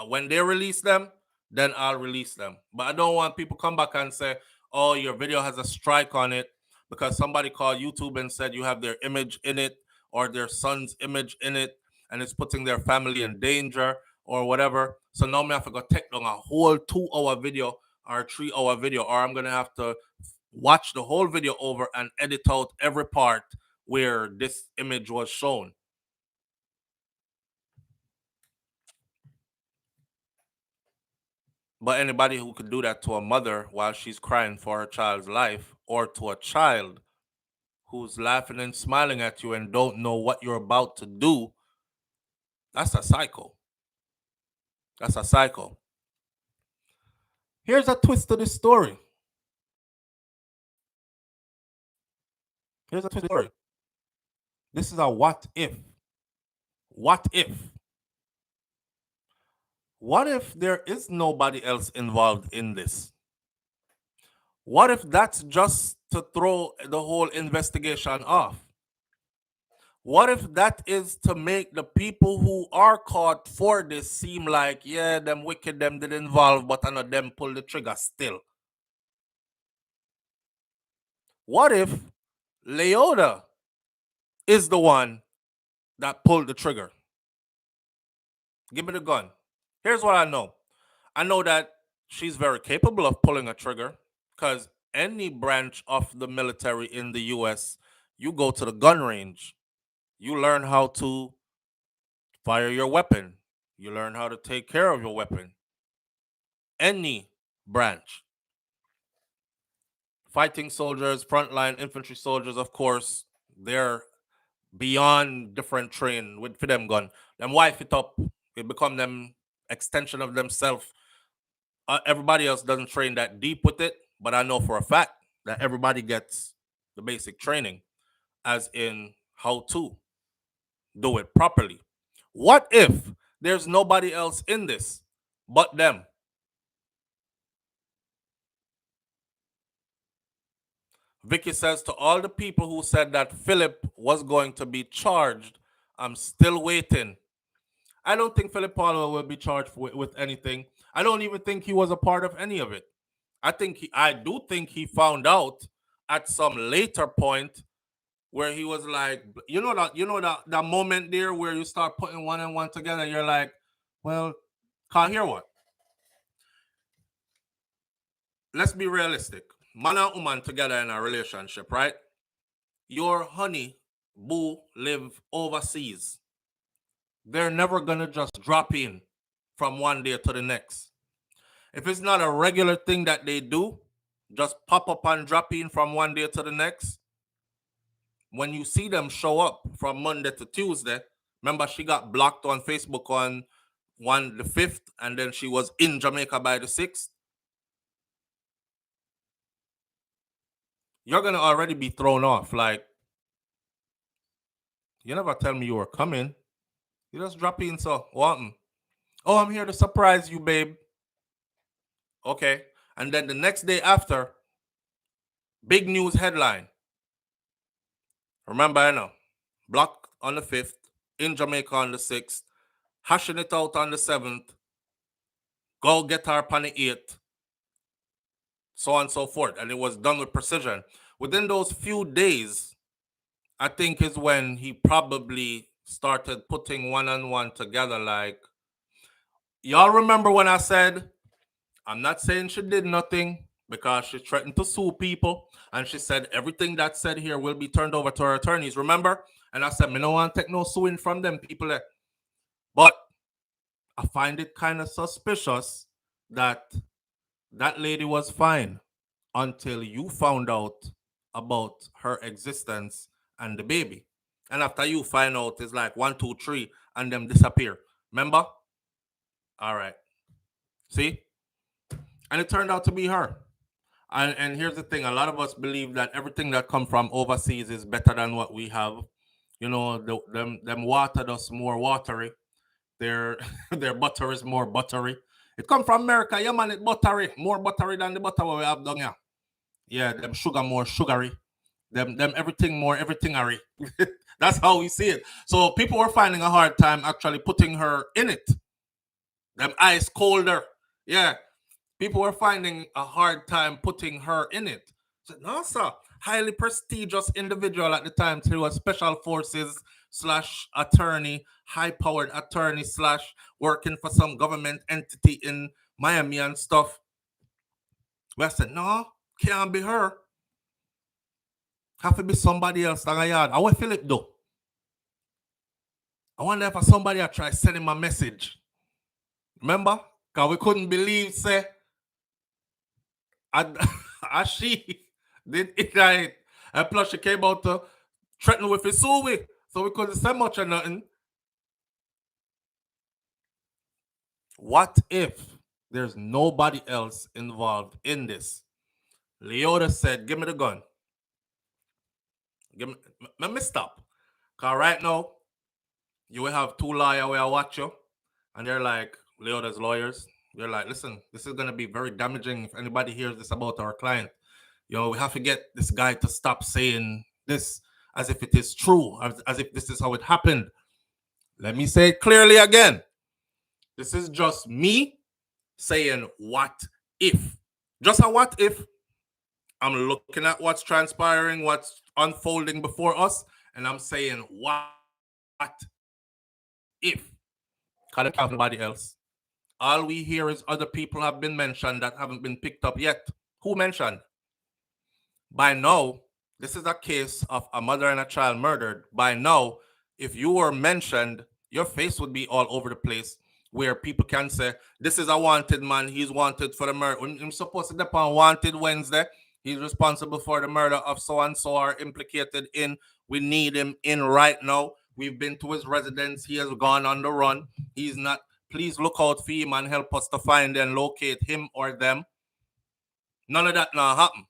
When they release them, then I'll release them. But I don't want people come back and say, oh, your video has a strike on it because somebody called YouTube and said you have their image in it or their son's image in it and it's putting their family in danger or whatever. So now I have to go take down a whole 2-hour video or 3-hour video, or I'm going to have to watch the whole video over and edit out every part where this image was shown. But anybody who could do that to a mother while she's crying for her child's life, or to a child who's laughing and smiling at you and don't know what you're about to do, that's a cycle. That's a cycle. Here's a twist to the story. Here's a twist story. This is a what if. What if? What if there is nobody else involved in this? What if that's just to throw the whole investigation off? What if that is to make the people who are caught for this seem like, yeah, them wicked, them did involve, but none of them pull the trigger still? What if Leota is the one that pulled the trigger? Give me the gun. Here's what I know. I know that she's very capable of pulling a trigger because any branch of the military in the US, you go to the gun range, you learn how to fire your weapon, you learn how to take care of your weapon. Any branch. Fighting soldiers, frontline infantry soldiers, of course, they're beyond different train with for them gun. Them wife it up, it become them extension of themselves. Everybody else doesn't train that deep with it, but I know for a fact that everybody gets the basic training, as in how to do it properly. What if there's nobody else in this but them? Vicky says to all the people who said that Phillip was going to be charged, I'm still waiting. I don't think Phillip Paulwell will be charged with anything. I don't even think he was a part of any of it. I do think he found out at some later point where he was like, that moment there where you start putting one and one together. You're like, well, can't hear what? Let's be realistic. Man and woman together in a relationship, right? Your honey boo live overseas. They're never gonna just drop in from one day to the next. If it's not a regular thing that they do, just pop up and drop in from one day to the next. When you see them show up from Monday to Tuesday, remember she got blocked on Facebook on the 5th, and then she was in Jamaica by the 6th. You're gonna already be thrown off. Like, you never tell me you were coming. You just drop in, so what? Oh, I'm here to surprise you, babe. Okay. And then the next day after, big news headline. Remember, I know. Block on the 5th, in Jamaica on the 6th, hashing it out on the 7th, go get her on the 8th, so on and so forth. And it was done with precision. Within those few days, I think is when he probably started putting one on one together. Like, y'all remember when I said, I'm not saying she did nothing because she threatened to sue people, and she said everything that's said here will be turned over to her attorneys, remember? And I said, me no want to take no suing from them people there. But I find it kind of suspicious that that lady was fine until you found out about her existence and the baby. And after you find out, it's like 1, 2, 3, and them disappear. Remember? All right. See? And it turned out to be her. And here's the thing: a lot of us believe that everything that comes from overseas is better than what we have. You know, them water does more watery. Their their butter is more buttery. It come from America, yeah man, it buttery, more buttery than the butter we have down here. Yeah, them sugar more sugary. Them everything more everything-ary. That's how we see it. So people were finding a hard time actually putting her in it. Them ice colder. Yeah. People were finding a hard time putting her in it. So, no, sir. Highly prestigious individual at the time. She was special forces / attorney, high-powered attorney / working for some government entity in Miami and stuff. We said, no, can't be her. Have to be somebody else. I want Phillip do. I wonder if somebody I try sending my message. Remember? Because we couldn't believe, say, as she did it right. And plus she came out to threaten with his suey. So we couldn't say much or nothing. What if there's nobody else involved in this? Leota said, give me the gun. Let me stop. Because right now, you will have two lawyers where I watch you, and they're like, Leota's lawyers. They're like, listen, this is going to be very damaging if anybody hears this about our client. We have to get this guy to stop saying this as if it is true, as if this is how it happened. Let me say it clearly again. This is just me saying, what if? Just a what if. I'm looking at what's transpiring, what's unfolding before us, and I'm saying, what if? Because I can't nobody else. All we hear is other people have been mentioned that haven't been picked up yet. Who mentioned? By now, this is a case of a mother and a child murdered. By now, if you were mentioned, your face would be all over the place where people can say, this is a wanted man, he's wanted for the murder. When I'm supposed to depend on wanted Wednesday, he's responsible for the murder of so-and-so are implicated in. We need him in right now. We've been to his residence. He has gone on the run. He's not. Please look out for him and help us to find and locate him or them. None of that now happen.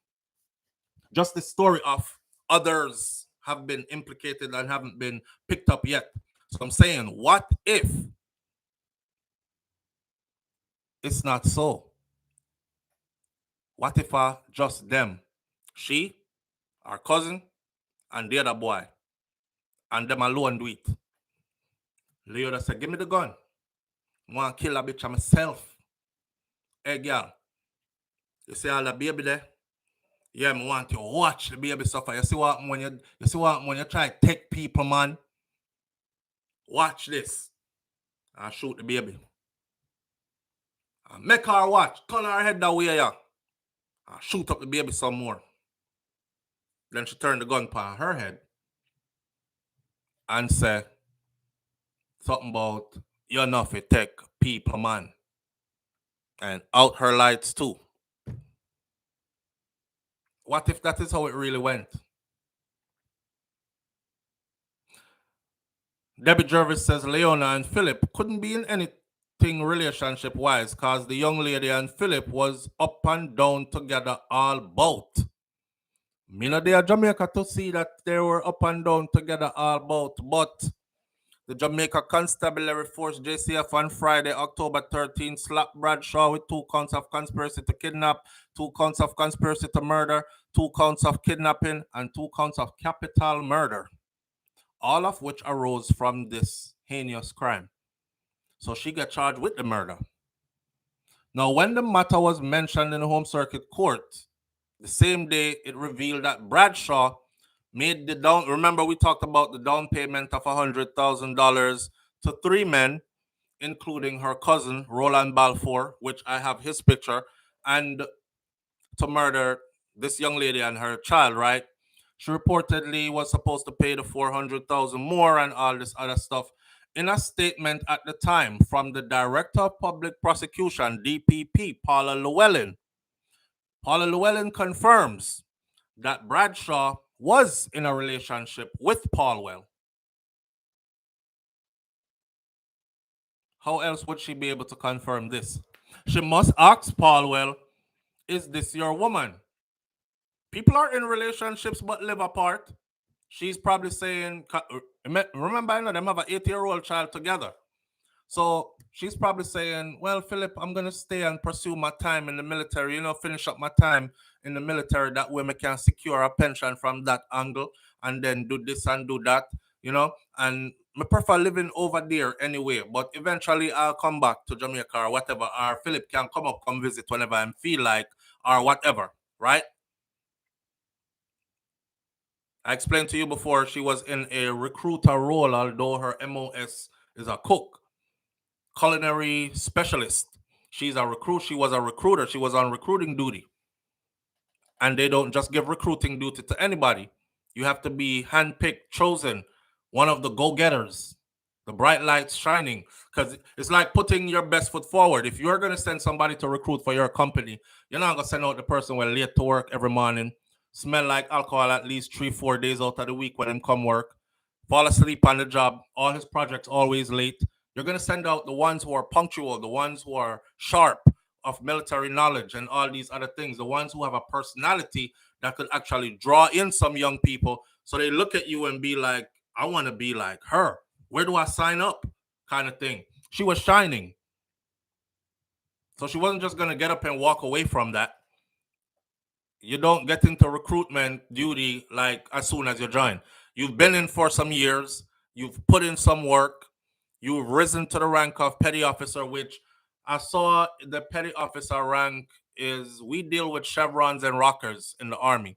Just the story of others have been implicated and haven't been picked up yet. So I'm saying, what if it's not so? What if just them? She, our cousin, and the other boy, and them alone do it. Leo said, give me the gun. I want to kill a bitch myself. Hey, girl. You see all the baby there? Yeah, I want to watch the baby suffer. You see what when you try to take people, man? Watch this. I shoot the baby. I make her watch. Turn her head that way, yeah. I shoot up the baby some more. Then she turned the gun upon her head and said something about you're not to take people, man. And out her lights too. What if that is how it really went? Debbie Jervis says Leona and Phillip couldn't be in anything relationship-wise because the young lady and Phillip was up and down together all bout. Me no there Jamaica to see that they were up and down together all bout, but the Jamaica Constabulary Force JCF on Friday, October 13th, slapped Bradshaw with 2 counts of conspiracy to kidnap, 2 counts of conspiracy to murder, 2 counts of kidnapping, and 2 counts of capital murder, all of which arose from this heinous crime. So she got charged with the murder. Now, when the matter was mentioned in the Home Circuit Court, the same day it revealed that Bradshaw made the down. Remember, we talked about the down payment of $100,000 to 3 men, including her cousin, Roland Balfour, which I have his picture, and to murder this young lady and her child, right? She reportedly was supposed to pay the $400,000 more and all this other stuff. In a statement at the time from the Director of Public Prosecution, DPP, Paula Llewellyn confirms that Bradshaw was in a relationship with Paulwell. How else would she be able to confirm this? She must ask Paulwell, is this your woman? People are in relationships but live apart. She's probably saying, remember, them have an 8-year-old child together. So she's probably saying, well, Phillip, I'm going to stay and pursue my time in the military, finish up my time in the military. That way I can secure a pension from that angle and then do this and do that, and I prefer living over there anyway. But eventually I'll come back to Jamaica or whatever, or Phillip can come visit whenever I feel like or whatever, right? I explained to you before she was in a recruiter role, although her MOS is a cook, culinary specialist. She was a recruiter. She was on recruiting duty. And they don't just give recruiting duty to anybody. You have to be handpicked, chosen, one of the go-getters, the bright lights shining. Because it's like putting your best foot forward. If you're going to send somebody to recruit for your company, you're not going to send out the person when late to work every morning, smell like alcohol at least 3-4 days out of the week when him come work, fall asleep on the job, all his projects always late. You're going to send out the ones who are punctual, the ones who are sharp, of military knowledge and all these other things, the ones who have a personality that could actually draw in some young people So they look at you and be like, I want to be like her. Where do I sign up? Kind of thing. She was shining. So she wasn't just going to get up and walk away from that. You don't get into recruitment duty like as soon as you join. You've been in for some years. You've put in some work. You've risen to the rank of petty officer, which I saw the petty officer rank is we deal with chevrons and rockers in the army.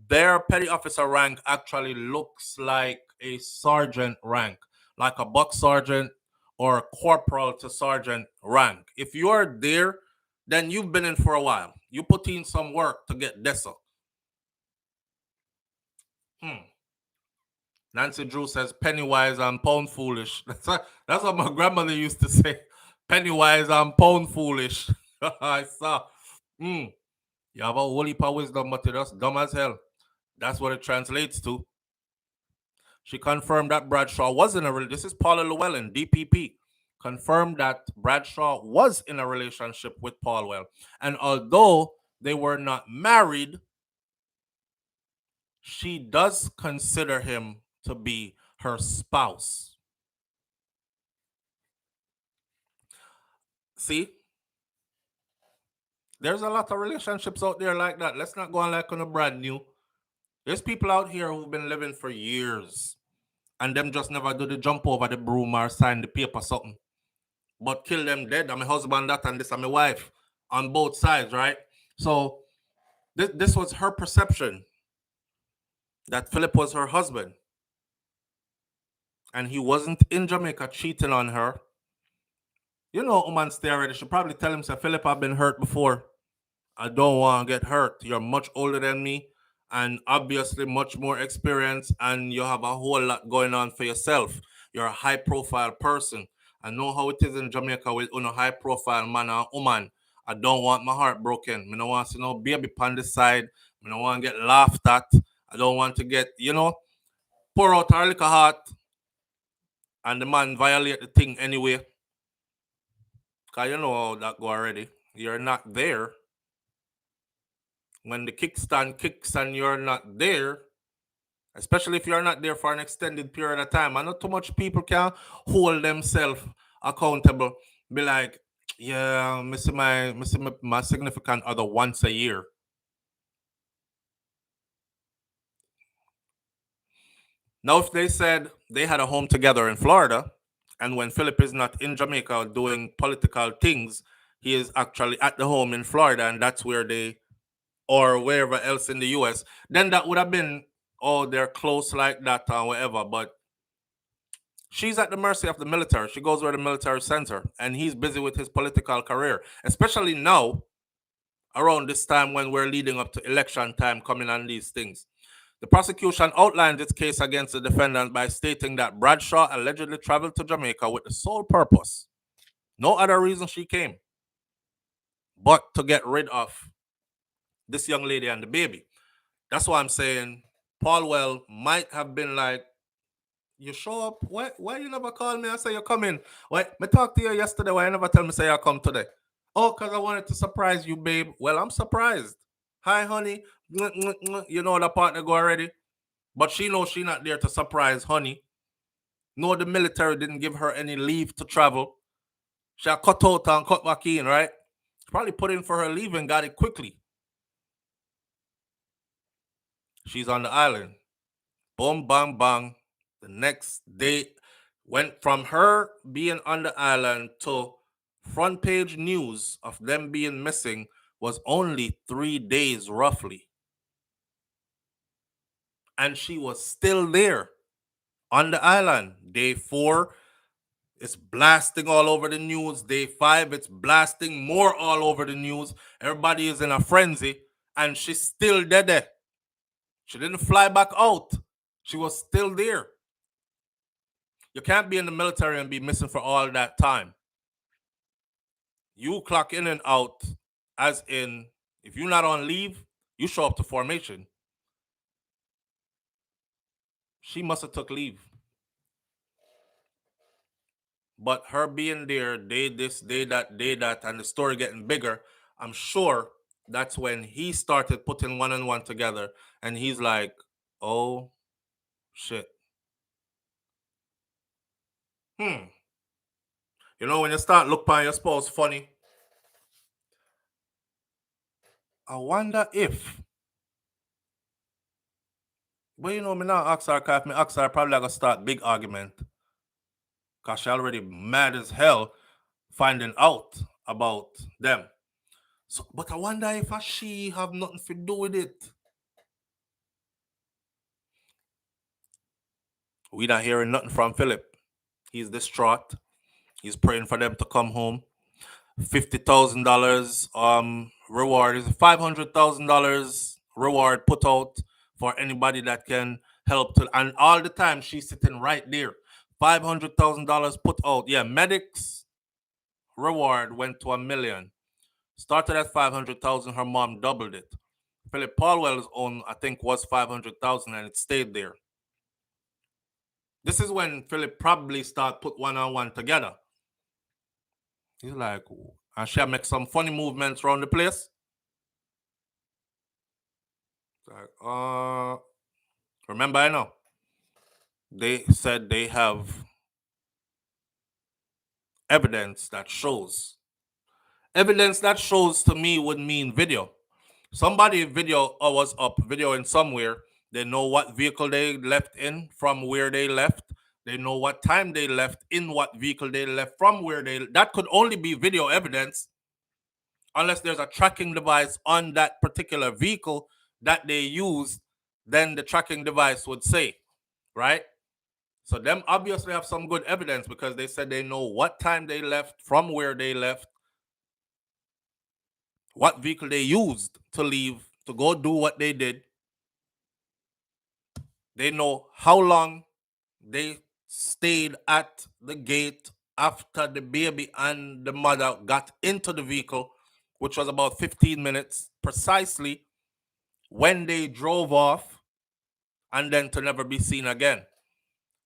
Their petty officer rank actually looks like a sergeant rank, like a buck sergeant or a corporal to sergeant rank. If you're there, then you've been in for a while. You put in some work to get this. Nancy Drew says, penny wise and pound foolish. That's what my grandmother used to say. Penny wise and pound foolish. I saw. You have a whole heap of wisdom, but you're just dumb as hell. That's what it translates to. She confirmed that Bradshaw was in a relationship. This is Paula Llewellyn, DPP. Confirmed that Bradshaw was in a relationship with Paulwell. And although they were not married, she does consider him to be her spouse. See? There's a lot of relationships out there like that. Let's not go on like on a brand new. There's people out here who've been living for years and them just never do the jump over the broom or sign the paper something. But kill them dead. I'm my husband, that, and this, and my wife on both sides, right? So this was her perception that Phillip was her husband. And he wasn't in Jamaica cheating on her. You know, woman stay already. She probably tell him, say, Phillip, I've been hurt before. I don't want to get hurt. You're much older than me and obviously much more experienced, and you have a whole lot going on for yourself. You're a high profile person. I know how it is in Jamaica with a high profile man and woman. I don't want my heart broken. I don't want to see no baby on the side. I don't want to get laughed at. I don't want to get, pour out her liquor heart and the man violate the thing anyway. Because you know how that go already. You're not there. When the kickstand kicks and you're not there, especially if you're not there for an extended period of time, I know too much people can hold themselves accountable. Be like, yeah, I see my significant other once a year. Now, if they said they had a home together in Florida, and when Phillip is not in Jamaica doing political things, he is actually at the home in Florida, and that's where they, or wherever else in the US, then that would have been, oh, they're close like that or whatever. But she's at the mercy of the military. She goes where the military sends her, and he's busy with his political career, especially now, around this time when we're leading up to election time coming on these things. The prosecution outlined its case against the defendant by stating that Bradshaw allegedly traveled to Jamaica with the sole purpose, no other reason she came, but to get rid of this young lady and the baby. That's why I'm saying Paulwell might have been like, you show up? Why you never call me and say you're coming? Why me talk to you yesterday? Why you never tell me say you come today? Oh, because I wanted to surprise you, babe. Well, I'm surprised. Hi, honey. You know the partner go already. But she knows she's not there to surprise honey. No, the military didn't give her any leave to travel. She cut out and cut back in, right? She probably put in for her leave and got it quickly. She's on the island. Boom, bang, bang. The next day went from her being on the island to front page news of them being missing was only 3 days roughly. And she was still there on the island. Day 4, it's blasting all over the news. Day 5, it's blasting more all over the news. Everybody is in a frenzy, and she's still dead. She didn't fly back out. She was still there. You can't be in the military and be missing for all that time. You clock in and out, as in, if you're not on leave, you show up to formation. She must have took leave. But her being there, day this, day that, and the story getting bigger, I'm sure that's when he started putting one and one together. And he's like, oh Shit. You know, when you start look upon your spouse funny, I wonder if. But you know, me not ask her, cause if me ask her, probably gonna start big argument. Cause she already mad as hell finding out about them. So, but I wonder if she have nothing to do with it. We not hearing nothing from Phillip. He's distraught. He's praying for them to come home. $50,000 reward is $500,000 reward put out for anybody that can help to, and all the time she's sitting right there. $500,000 put out. Yeah, medics reward went to $1 million. Started at 500,000. Her mom doubled it. Phillip Paulwell's own, I think, was 500,000, and it stayed there. This is when Phillip probably start put one-on-one together. He's like, and she'll make some funny movements around the place. Like, remember, I know. They said they have evidence that shows. Evidence that shows to me would mean video. Somebody video was up, video in somewhere. They know what vehicle they left in, from where they left. They know what time they left, in what vehicle they left, from where they. That could only be video evidence, unless there's a tracking device on that particular vehicle that they used. Then the tracking device would say, right? So them obviously have some good evidence because they said they know what time they left, from where they left, what vehicle they used to leave, to go do what they did. They know how long they stayed at the gate after the baby and the mother got into the vehicle, which was about 15 minutes precisely, when they drove off, and then to never be seen again.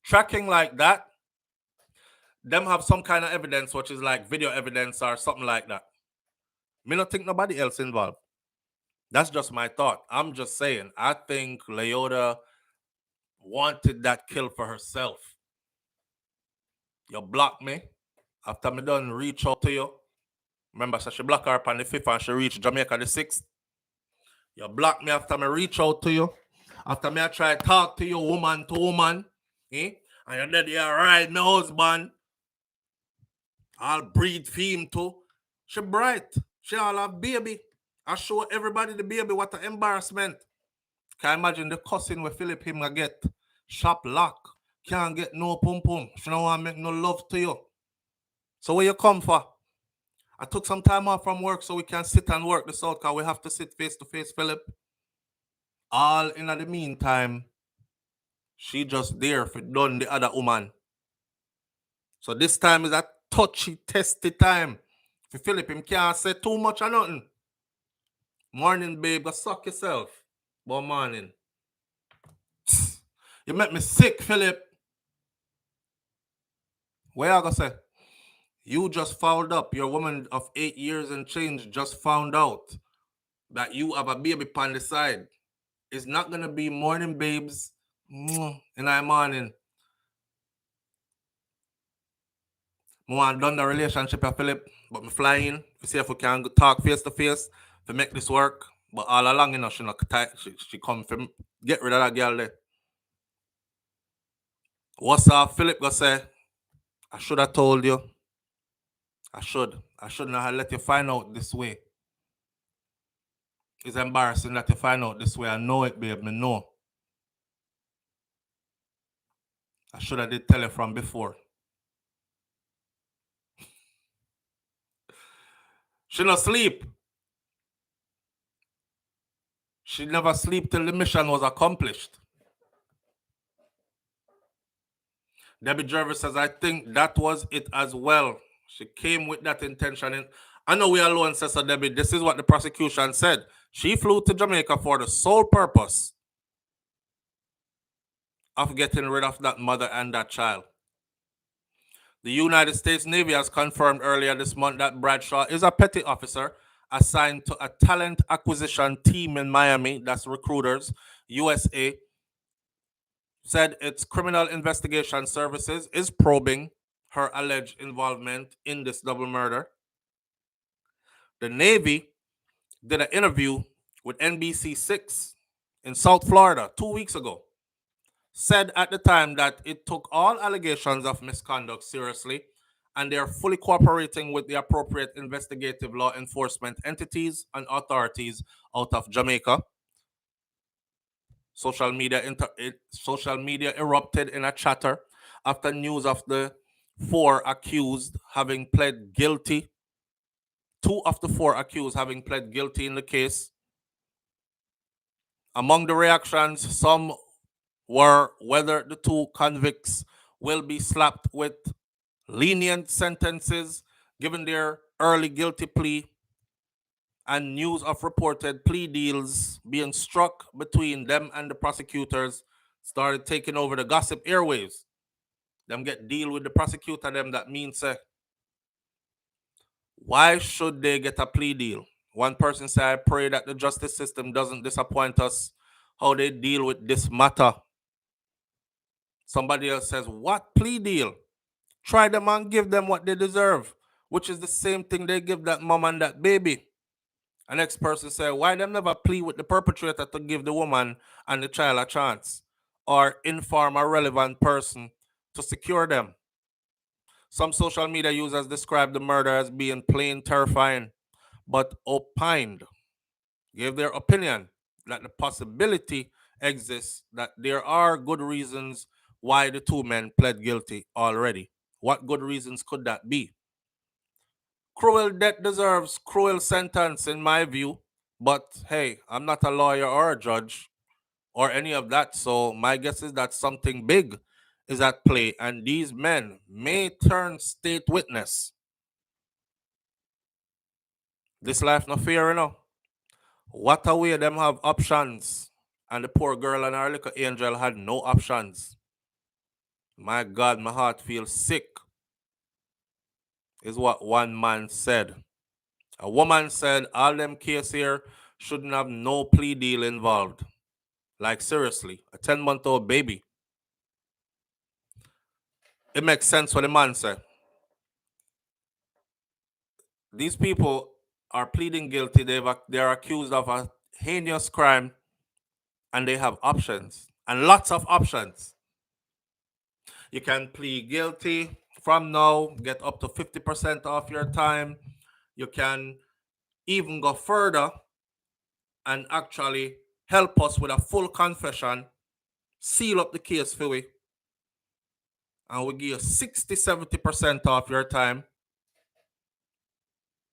Tracking like that, them have some kind of evidence, which is like video evidence or something like that. Me not think nobody else involved. That's just my thought. I'm just saying, I think Leota wanted that kill for herself. You block me after me done reach out to you. Remember, so she blocked her up on the 5th and she reached Jamaica the 6th. You block me after me reach out to you. After me I try to talk to you woman to woman. Eh? And you're dead, you ride my husband. I'll breed for him too. She bright. She all have baby. I show everybody the baby. What an embarrassment. Can you imagine the cussing where Phillip him gonna get? Shop lock. Can't get no pum pum. She don't want to make no love to you. So where you come for? I took some time off from work so we can sit and work this out because we have to sit face to face, Phillip. All in the meantime, she just there for done the other woman. So this time is a touchy, testy time. For Phillip, him can't say too much or nothing. Morning, babe, go suck yourself. Good morning. You make me sick, Phillip. What you gonna say? You just fouled up. Your woman of 8 years and change just found out that you have a baby on the side. It's not gonna be morning, babes, in the morning. I want done the relationship with Phillip, but me fly in to see if we can talk face to face to make this work. But all along, you know, she not tight. She come from get rid of that girl there. What's up, Phillip gonna say? I should have told you. I shouldn't have let you find out this way. It's embarrassing that you find out this way. I know it, babe. Me know. I should have did tell you from before. She not sleep. She never sleep till the mission was accomplished. Debbie Jervis says, I think that was it as well. She came with that intention. I know we alone, Sister Debbie. This is what the prosecution said. She flew to Jamaica for the sole purpose of getting rid of that mother and that child. The United States Navy has confirmed earlier this month that Bradshaw is a petty officer assigned to a talent acquisition team in Miami, that's Recruiters USA, said its criminal investigation services is probing her alleged involvement in this double murder. The Navy did an interview with NBC6 in South Florida 2 weeks ago. Said at the time that it took all allegations of misconduct seriously and they are fully cooperating with the appropriate investigative law enforcement entities and authorities out of Jamaica. Social media erupted in a chatter after news of the 4 accused having pled guilty. 2 of the 4 accused having pled guilty in the case. Among the reactions, some were whether the 2 convicts will be slapped with lenient sentences given their early guilty plea, and news of reported plea deals being struck between them and the prosecutors started taking over the gossip airwaves. Them get deal with the prosecutor, them that means why should they get a plea deal? One person said, I pray that the justice system doesn't disappoint us how they deal with this matter. Somebody else says, what plea deal? Try them and give them what they deserve, which is the same thing they give that mom and that baby. The next person said, why them never plead with the perpetrator to give the woman and the child a chance, or inform a relevant person to secure them? Some social media users describe the murder as being plain terrifying, but opined, gave their opinion that the possibility exists that there are good reasons why the 2 men pled guilty already. What good reasons could that be? Cruel death deserves cruel sentence in my view, but hey, I'm not a lawyer or a judge or any of that, so my guess is that something big is at play and these men may turn state witness. This life no fair, you know. What a way them have options, and the poor girl and her little angel had no options. My God, my heart feels sick, is what one man said. A woman said all them case here shouldn't have no plea deal involved. Like seriously, a 10-month-old baby. It makes sense what the man said. These people are pleading guilty. They're accused of a heinous crime, and they have options, and lots of options. You can plead guilty from now, get up to 50% off your time. You can even go further and actually help us with a full confession, seal up the case for we, and we give you 60-70% off your time.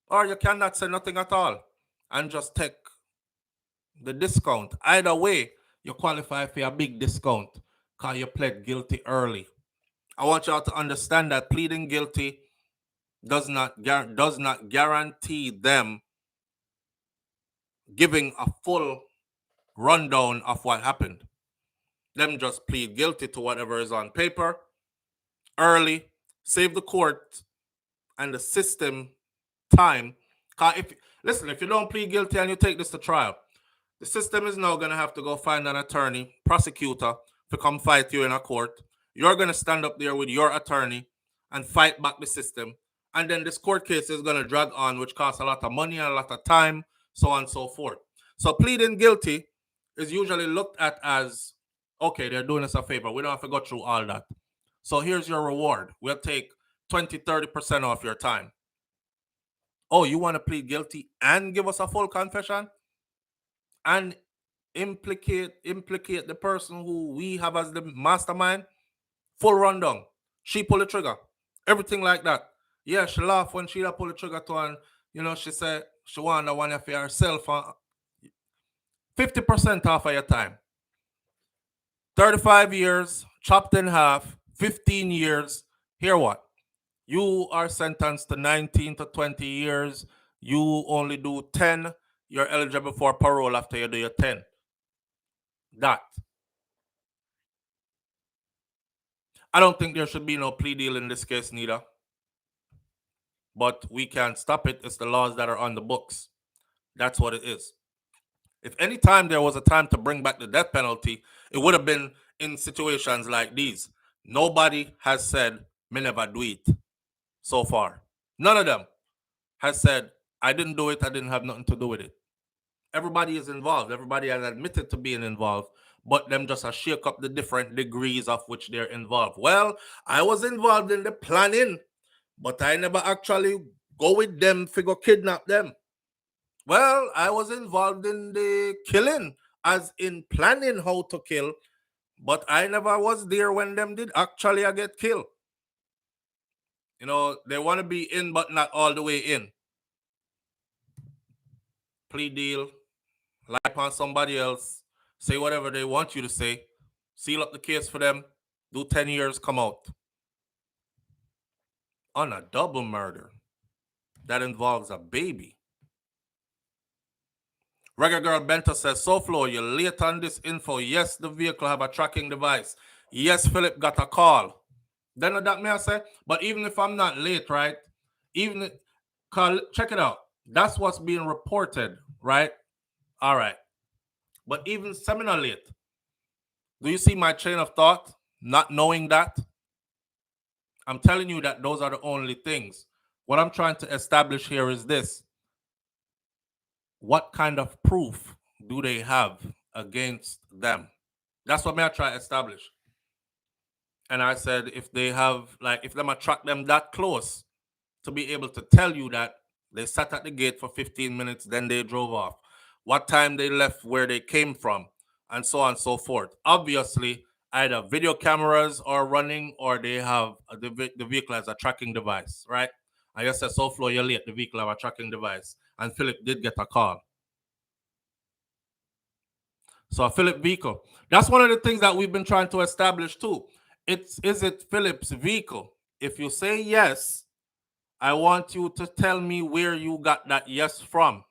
Or you cannot say nothing at all and just take the discount. Either way, you qualify for a big discount because you pled guilty early. I want y'all to understand that pleading guilty does not guarantee them giving a full rundown of what happened. Them just plead guilty to whatever is on paper early, save the court and the system time. If you don't plead guilty and you take this to trial, the system is now going to have to go find an attorney, prosecutor, to come fight you in a court. You're going to stand up there with your attorney and fight back the system. And then this court case is going to drag on, which costs a lot of money and a lot of time, so on and so forth. So pleading guilty is usually looked at as, okay, they're doing us a favor. We don't have to go through all that. So here's your reward. We'll take 20-30% off your time. Oh, you want to plead guilty and give us a full confession? And implicate the person who we have as the mastermind? Full rundown. She pull the trigger. Everything like that. Yeah, she laughed when she pull the trigger to, and she said she want the one for herself. 50% off of your time. 35 years, chopped in half, 15 years. Here what? You are sentenced to 19 to 20 years. You only do 10. You're eligible for parole after you do your 10. That. I don't think there should be no plea deal in this case neither. But we can't stop it. It's the laws that are on the books. That's what it is. If any time there was a time to bring back the death penalty, it would have been in situations like these. Nobody has said, me never do it so far. None of them has said, I didn't do it, I didn't have nothing to do with it. Everybody is involved. Everybody has admitted to being involved, but them just shake up the different degrees of which they're involved. Well, I was involved in the planning, but I never actually go with them to go kidnap them. Well, I was involved in the killing, as in planning how to kill, but I never was there when them did actually get killed. You know, they want to be in, but not all the way in. Plea deal, lie upon somebody else, say whatever they want you to say, seal up the case for them, do 10 years, come out. On a double murder that involves a baby. Reggae Girl Bento says, SouFlo, you're late on this info. Yes, the vehicle have a tracking device. Yes, Phillip got a call. Then that may I say, but even if I'm not late, right? Even check it out. That's what's being reported, right? All right. But even seminar late. Do you see my chain of thought? Not knowing that? I'm telling you that those are the only things. What I'm trying to establish here is this. What kind of proof do they have against them? That's what I try to establish. And I said, if they have, like, if them attract them that close to be able to tell you that they sat at the gate for 15 minutes, then they drove off, what time they left, where they came from, and so on and so forth. Obviously, either video cameras are running or they have the vehicle has a tracking device, right? I just said, SouFlo, you're late, the vehicle have a tracking device. And Phillip did get a call. So a Phillip vehicle. That's one of the things that we've been trying to establish too. Is it Phillip's vehicle? If you say yes, I want you to tell me where you got that yes from.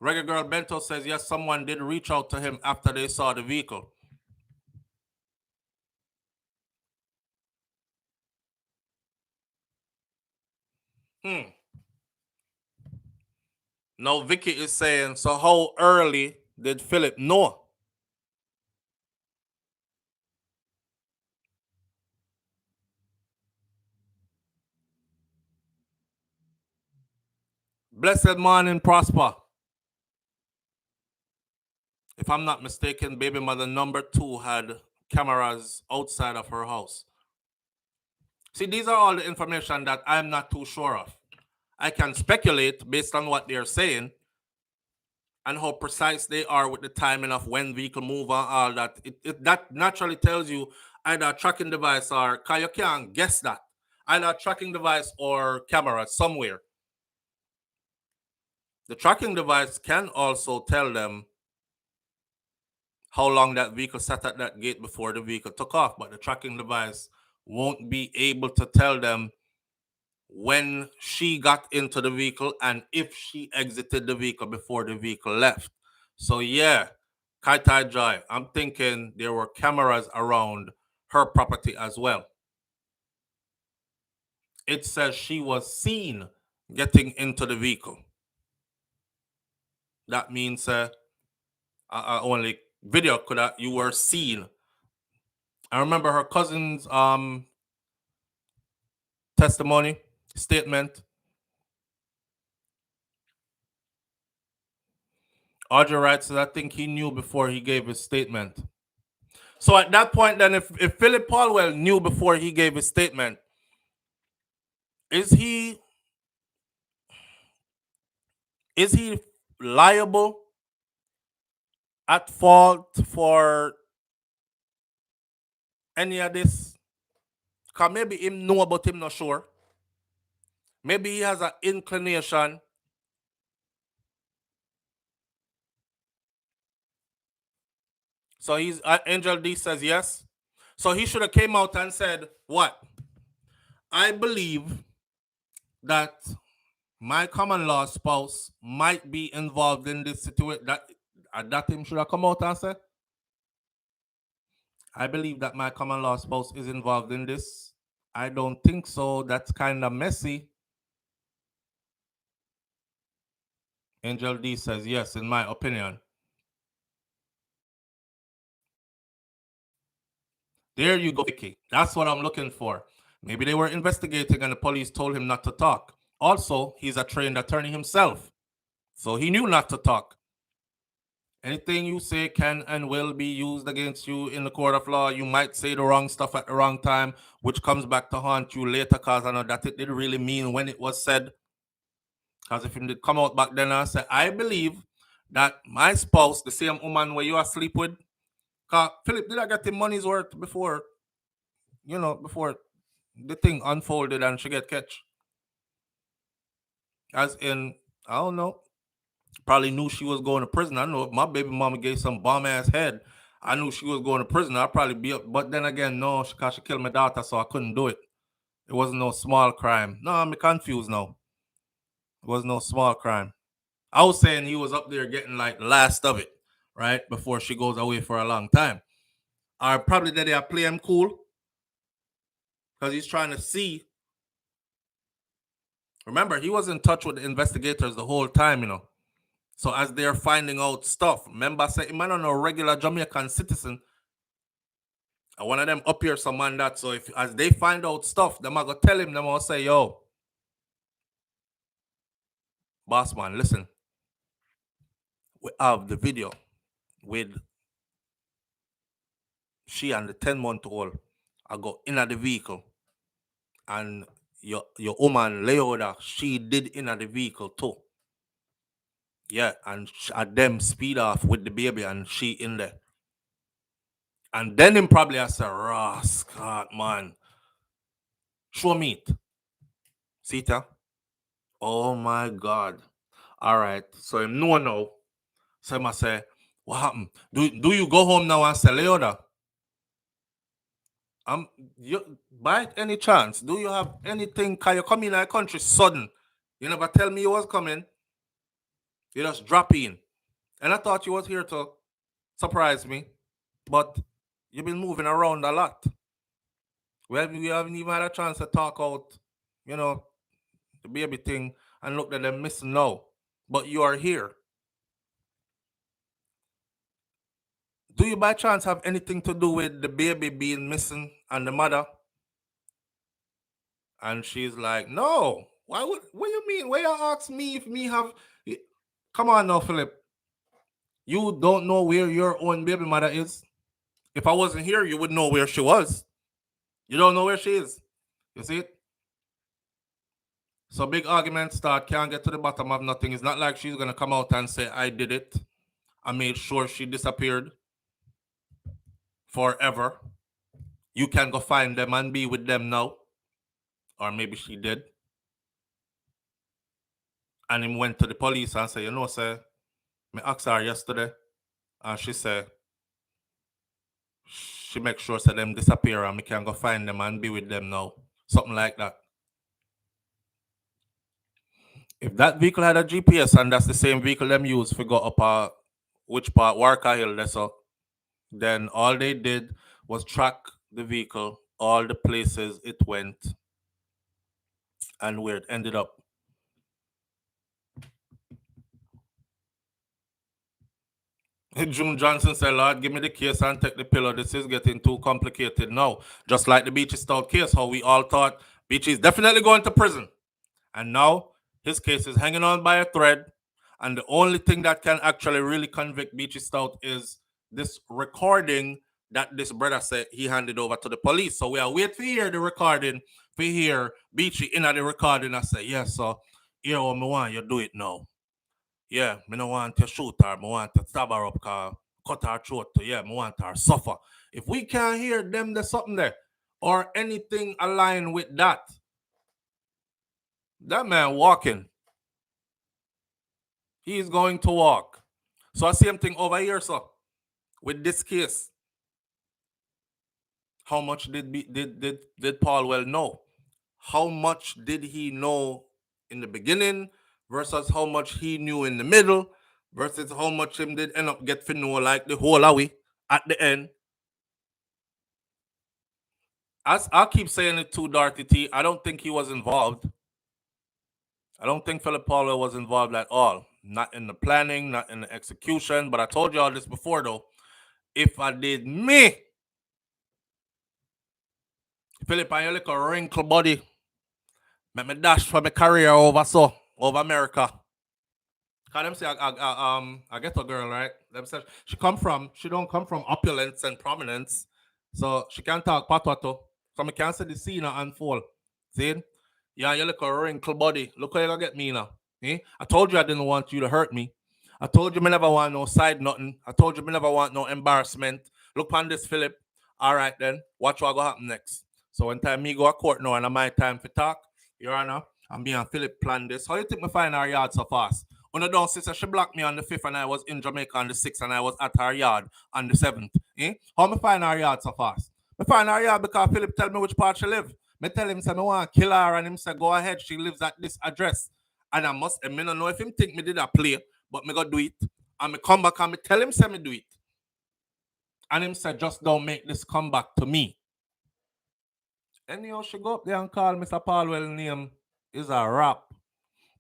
Reggae Girl Bento says, yes, someone did reach out to him after they saw the vehicle. Now Vicky is saying, so how early did Phillip know? Blessed morning, Prosper. If I'm not mistaken, baby mother number 2 had cameras outside of her house. See, these are all the information that I'm not too sure of. I can speculate based on what they're saying and how precise they are with the timing of when vehicle move and all that. That naturally tells you either a tracking device or, because you can't guess that, either a tracking device or camera somewhere. The tracking device can also tell them how long that vehicle sat at that gate before the vehicle took off, but the tracking device won't be able to tell them when she got into the vehicle and if she exited the vehicle before the vehicle left. So yeah, Kaitai Joy, I'm thinking there were cameras around her property as well. It says she was seen getting into the vehicle. That means only video could have, you were seen. I remember her cousin's testimony statement. Audrey writes that I think he knew before he gave his statement. So at that point, then, if Phillip Paulwell knew before he gave his statement, is he liable, at fault for any of this? Because maybe him know, but him not sure. Maybe he has an inclination. So he's Angel D says yes. So he should have came out and said, what? I believe that my common law spouse might be involved in this situation. That him should have come out and said, I believe that my common law spouse is involved in this. I don't think so. That's kind of messy. Angel D says yes, in my opinion. There you go, Vicky. That's what I'm looking for. Maybe they were investigating and the police told him not to talk. Also, he's a trained attorney himself, so he knew not to talk. Anything you say can and will be used against you in the court of law. You might say the wrong stuff at the wrong time, which comes back to haunt you later, because I know that it didn't really mean when it was said. Because if you did come out back then and say, I believe that my spouse, the same woman where you are asleep with, because Phillip did I get him money's worth before, before the thing unfolded and she get catch. As in, I don't know, probably knew she was going to prison. I know if my baby mama gave some bomb ass head, I knew she was going to prison. I'd probably be up. But then again, no, because she killed my daughter, so I couldn't do it. It wasn't no small crime. No, I'm confused now. It was no small crime. I was saying he was up there getting like the last of it, right? Before she goes away for a long time. Or probably that they play him cool. Because he's trying to see. Remember, he was in touch with the investigators the whole time, So as they're finding out stuff, remember I said, I'm not a regular Jamaican citizen. And one of them up here, some man that. So if as they find out stuff, them I go tell him, them I'll say, yo, boss man, listen. We have the video with she and the 10-month-old. I go in at the vehicle. And your woman, Leoda, she did in at the vehicle too. Yeah, and them speed off with the baby and she in there. And then him probably has a rascal, man. Show meat. See it? Oh my God. All right. So him know now. So him say, what happened? Do you go home now and say, Leoda? By any chance, do you have anything? Can you come in our country sudden? You never tell me you was coming. You just drop in. And I thought you was here to surprise me. But you've been moving around a lot. We haven't even had a chance to talk out, the baby thing and look at them missing now. But you are here. Do you by chance have anything to do with the baby being missing and the mother? And she's like, no. What you mean? Why you ask me if me have... Come on now, Phillip. You don't know where your own baby mother is? If I wasn't here, you would know where she was. You don't know where she is. You see it? So big argument start, can't get to the bottom of nothing. It's not like she's going to come out and say, I did it. I made sure she disappeared forever. You can go find them and be with them now. Or maybe she did. And he went to the police and said, sir, I asked her yesterday. And she said, she make sure that them disappear and we can go find them and be with them now. Something like that. If that vehicle had a GPS and that's the same vehicle them use for go up which part, Warker Hill, that's all, then all they did was track the vehicle, all the places it went, and where it ended up. June Johnson said, Lord, give me the case and take the pillow. This is getting too complicated now. Just like the Beachy Stout case, how we all thought Beachy is definitely going to prison. And now his case is hanging on by a thread. And the only thing that can actually really convict Beachy Stout is this recording that this brother said he handed over to the police. So we are waiting to hear the recording, for hear Beachy in the recording. I say, yes, so here what I want you do it now. Yeah, I don't want to shoot her. I want to stab her up, cut her throat. Yeah, I want her suffer. If we can't hear them, there's something there. Or anything aligned with that. That man walking. He's going to walk. So I same thing over here, so with this case. How much did Paulwell know? How much did he know in the beginning versus how much he knew in the middle versus how much him did end up get to know like the whole away at the end? As I keep saying it to Dorothy T, I don't think he was involved. I don't think Phillip Paulwell was involved at all. Not in the planning, not in the execution. But I told you all this before, though. If I did me, Phillip, and your little wrinkle body. Make me dash for my career over America. Cause them say I get a girl, right? Them say she don't come from opulence and prominence. So she can't talk patoto. So I can't see the scene unfold. See? Yeah, you look a wrinkle body. Look how you gonna get me now. Eh? I told you I didn't want you to hurt me. I told you me never want no side nothing. I told you me never want no embarrassment. Look on this, Phillip. All right then. Watch what go happen next. So when time me go to court now and my time for talk, Your Honor, I'm being Phillip plan this. How you think me find our yard so fast? When I don't sister, she blocked me on the 5th and I was in Jamaica on the 6th and I was at her yard on the 7th. Eh? How me find our yard so fast? Me find her yard because Phillip tell me which part she live. Me tell him say me want to kill her and him say go ahead, she lives at this address. And me don't know if him think me did a play, but me go do it. And me come back and me tell him say me do it. And him say just don't make this come back to me. Anyhow, she go up there and call Mr. Paulwell name is a rap.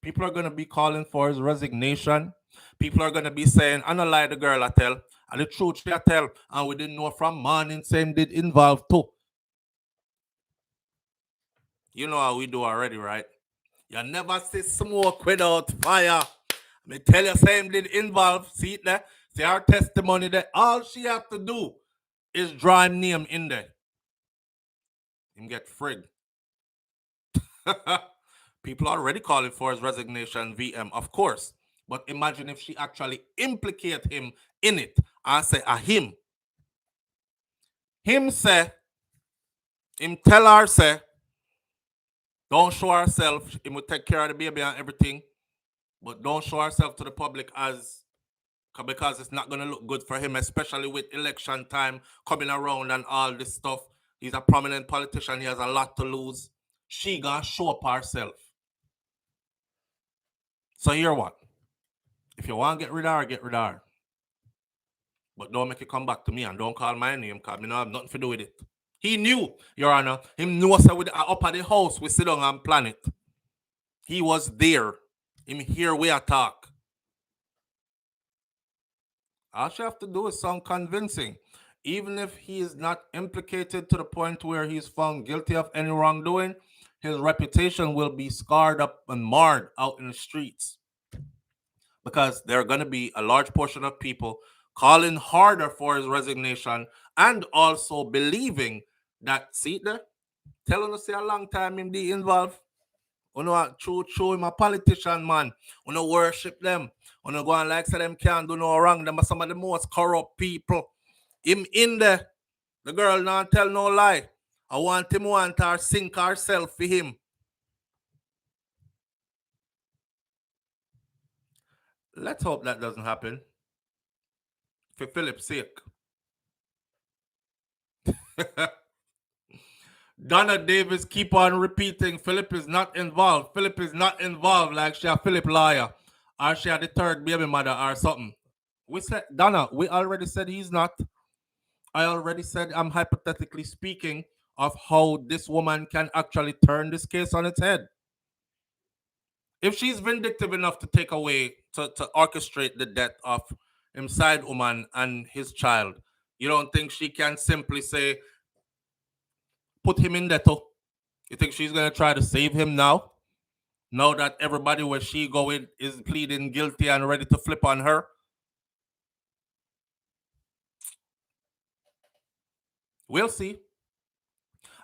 People are going to be calling for his resignation. People are going to be saying, I don't lie the girl I tell. And the truth she I tell. And we didn't know from morning same did involve too. You know how we do already, right? You never see smoke without fire. Me tell you same did involve. See it there? See our testimony there. All she have to do is draw him name in there. Him get frigged. People are already calling for his resignation, VM, of course. But imagine if she actually implicate him in it. I say, him. Him say, him tell her say, don't show herself. He will take care of the baby and everything. But don't show herself to the public because it's not going to look good for him, especially with election time coming around and all this stuff. He's a prominent politician. He has a lot to lose. She gonna show up herself. So here what? If you want to get rid of her, get rid of her. But don't make it come back to me and don't call my name because I don't have nothing to do with it. He knew, Your Honor. Him knew us up at the house. We sit down and plan it. He was there. Him here we talk. All she have to do is sound convincing. Even if he is not implicated to the point where he's found guilty of any wrongdoing, his reputation will be scarred up and marred out in the streets. Because there are going to be a large portion of people calling harder for his resignation and also believing that, see there, telling us a long time him be involved. You know, true, him a politician, man. You know, worship them. You know, go and like say them can't do no wrong. Them are some of the most corrupt people. Him in there. The girl not tell no lie. I want her sink herself for him. Let's hope that doesn't happen. For Phillip's sake. Donna Davis keep on repeating, Phillip is not involved. Phillip is not involved like she a Phillip liar. Or she had the third baby mother or something. We said, Donna, we already said he's not. I already said I'm hypothetically speaking of how this woman can actually turn this case on its head. If she's vindictive enough to take away, to orchestrate the death of him side woman and his child, you don't think she can simply say, put him in there too? You think she's going to try to save him now? Now that everybody where she going is pleading guilty and ready to flip on her? We'll see.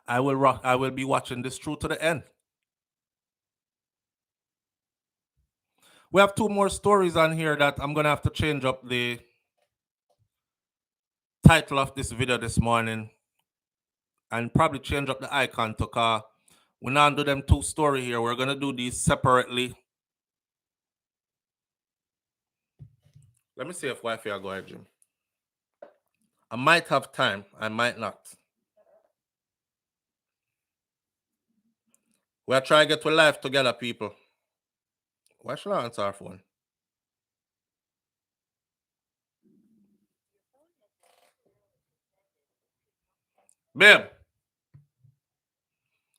I will be watching this through to the end. We have two more stories on here that I'm going to have to change up the title of this video this morning and probably change up the icon to car. We're not do them two story here. We're going to do these separately. Let me see if Wi-Fi will go ahead, Jim. I might have time. I might not. We're trying to get to live together, people. Why should I answer our phone? Babe,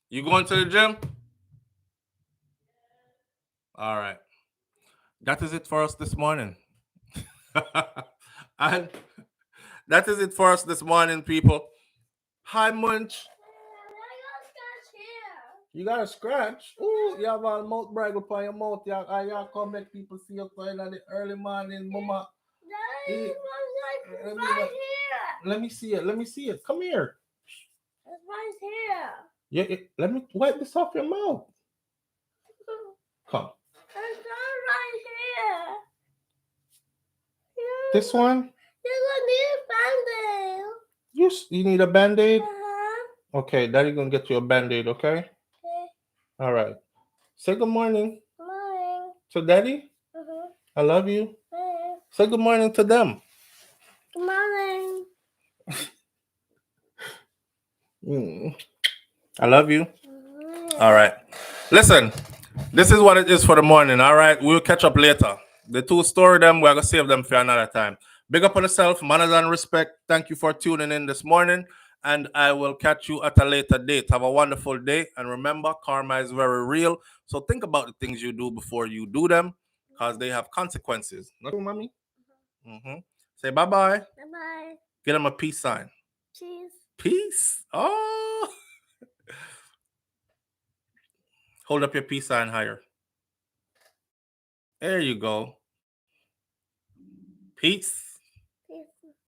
you going to the gym? All right. That is it for us this morning. And that is it for us this morning, people. Hi, Munch. You got a scratch. Ooh, you have a mouth brag upon your mouth. You come make people see you in the early morning, mama. Daddy, Let me, right here. let me see it. Let me see it. Come here. It's right here. Yeah, let me wipe this off your mouth. Come. It's right here. This one? You're gonna need a band-aid. You need a band-aid? Uh-huh. Okay, daddy gonna get you a band-aid, okay? Okay. All right. Say good morning Good morning. to daddy. Uh-huh. I love you. Uh-huh. Say good morning to them. Good morning. I love you. Uh-huh. All right. Listen, this is what it is for the morning. All right. We'll catch up later. The two story them, we're going to save them for another time. Big up on yourself, manners and respect. Thank you for tuning in this morning. And I will catch you at a later date. Have a wonderful day. And remember, karma is very real. So think about the things you do before you do them because they have consequences. Not true, mommy? Say bye-bye. Bye-bye. Get them a peace sign. Cheese. Peace. Oh. Hold up your peace sign higher. There you go. Peace.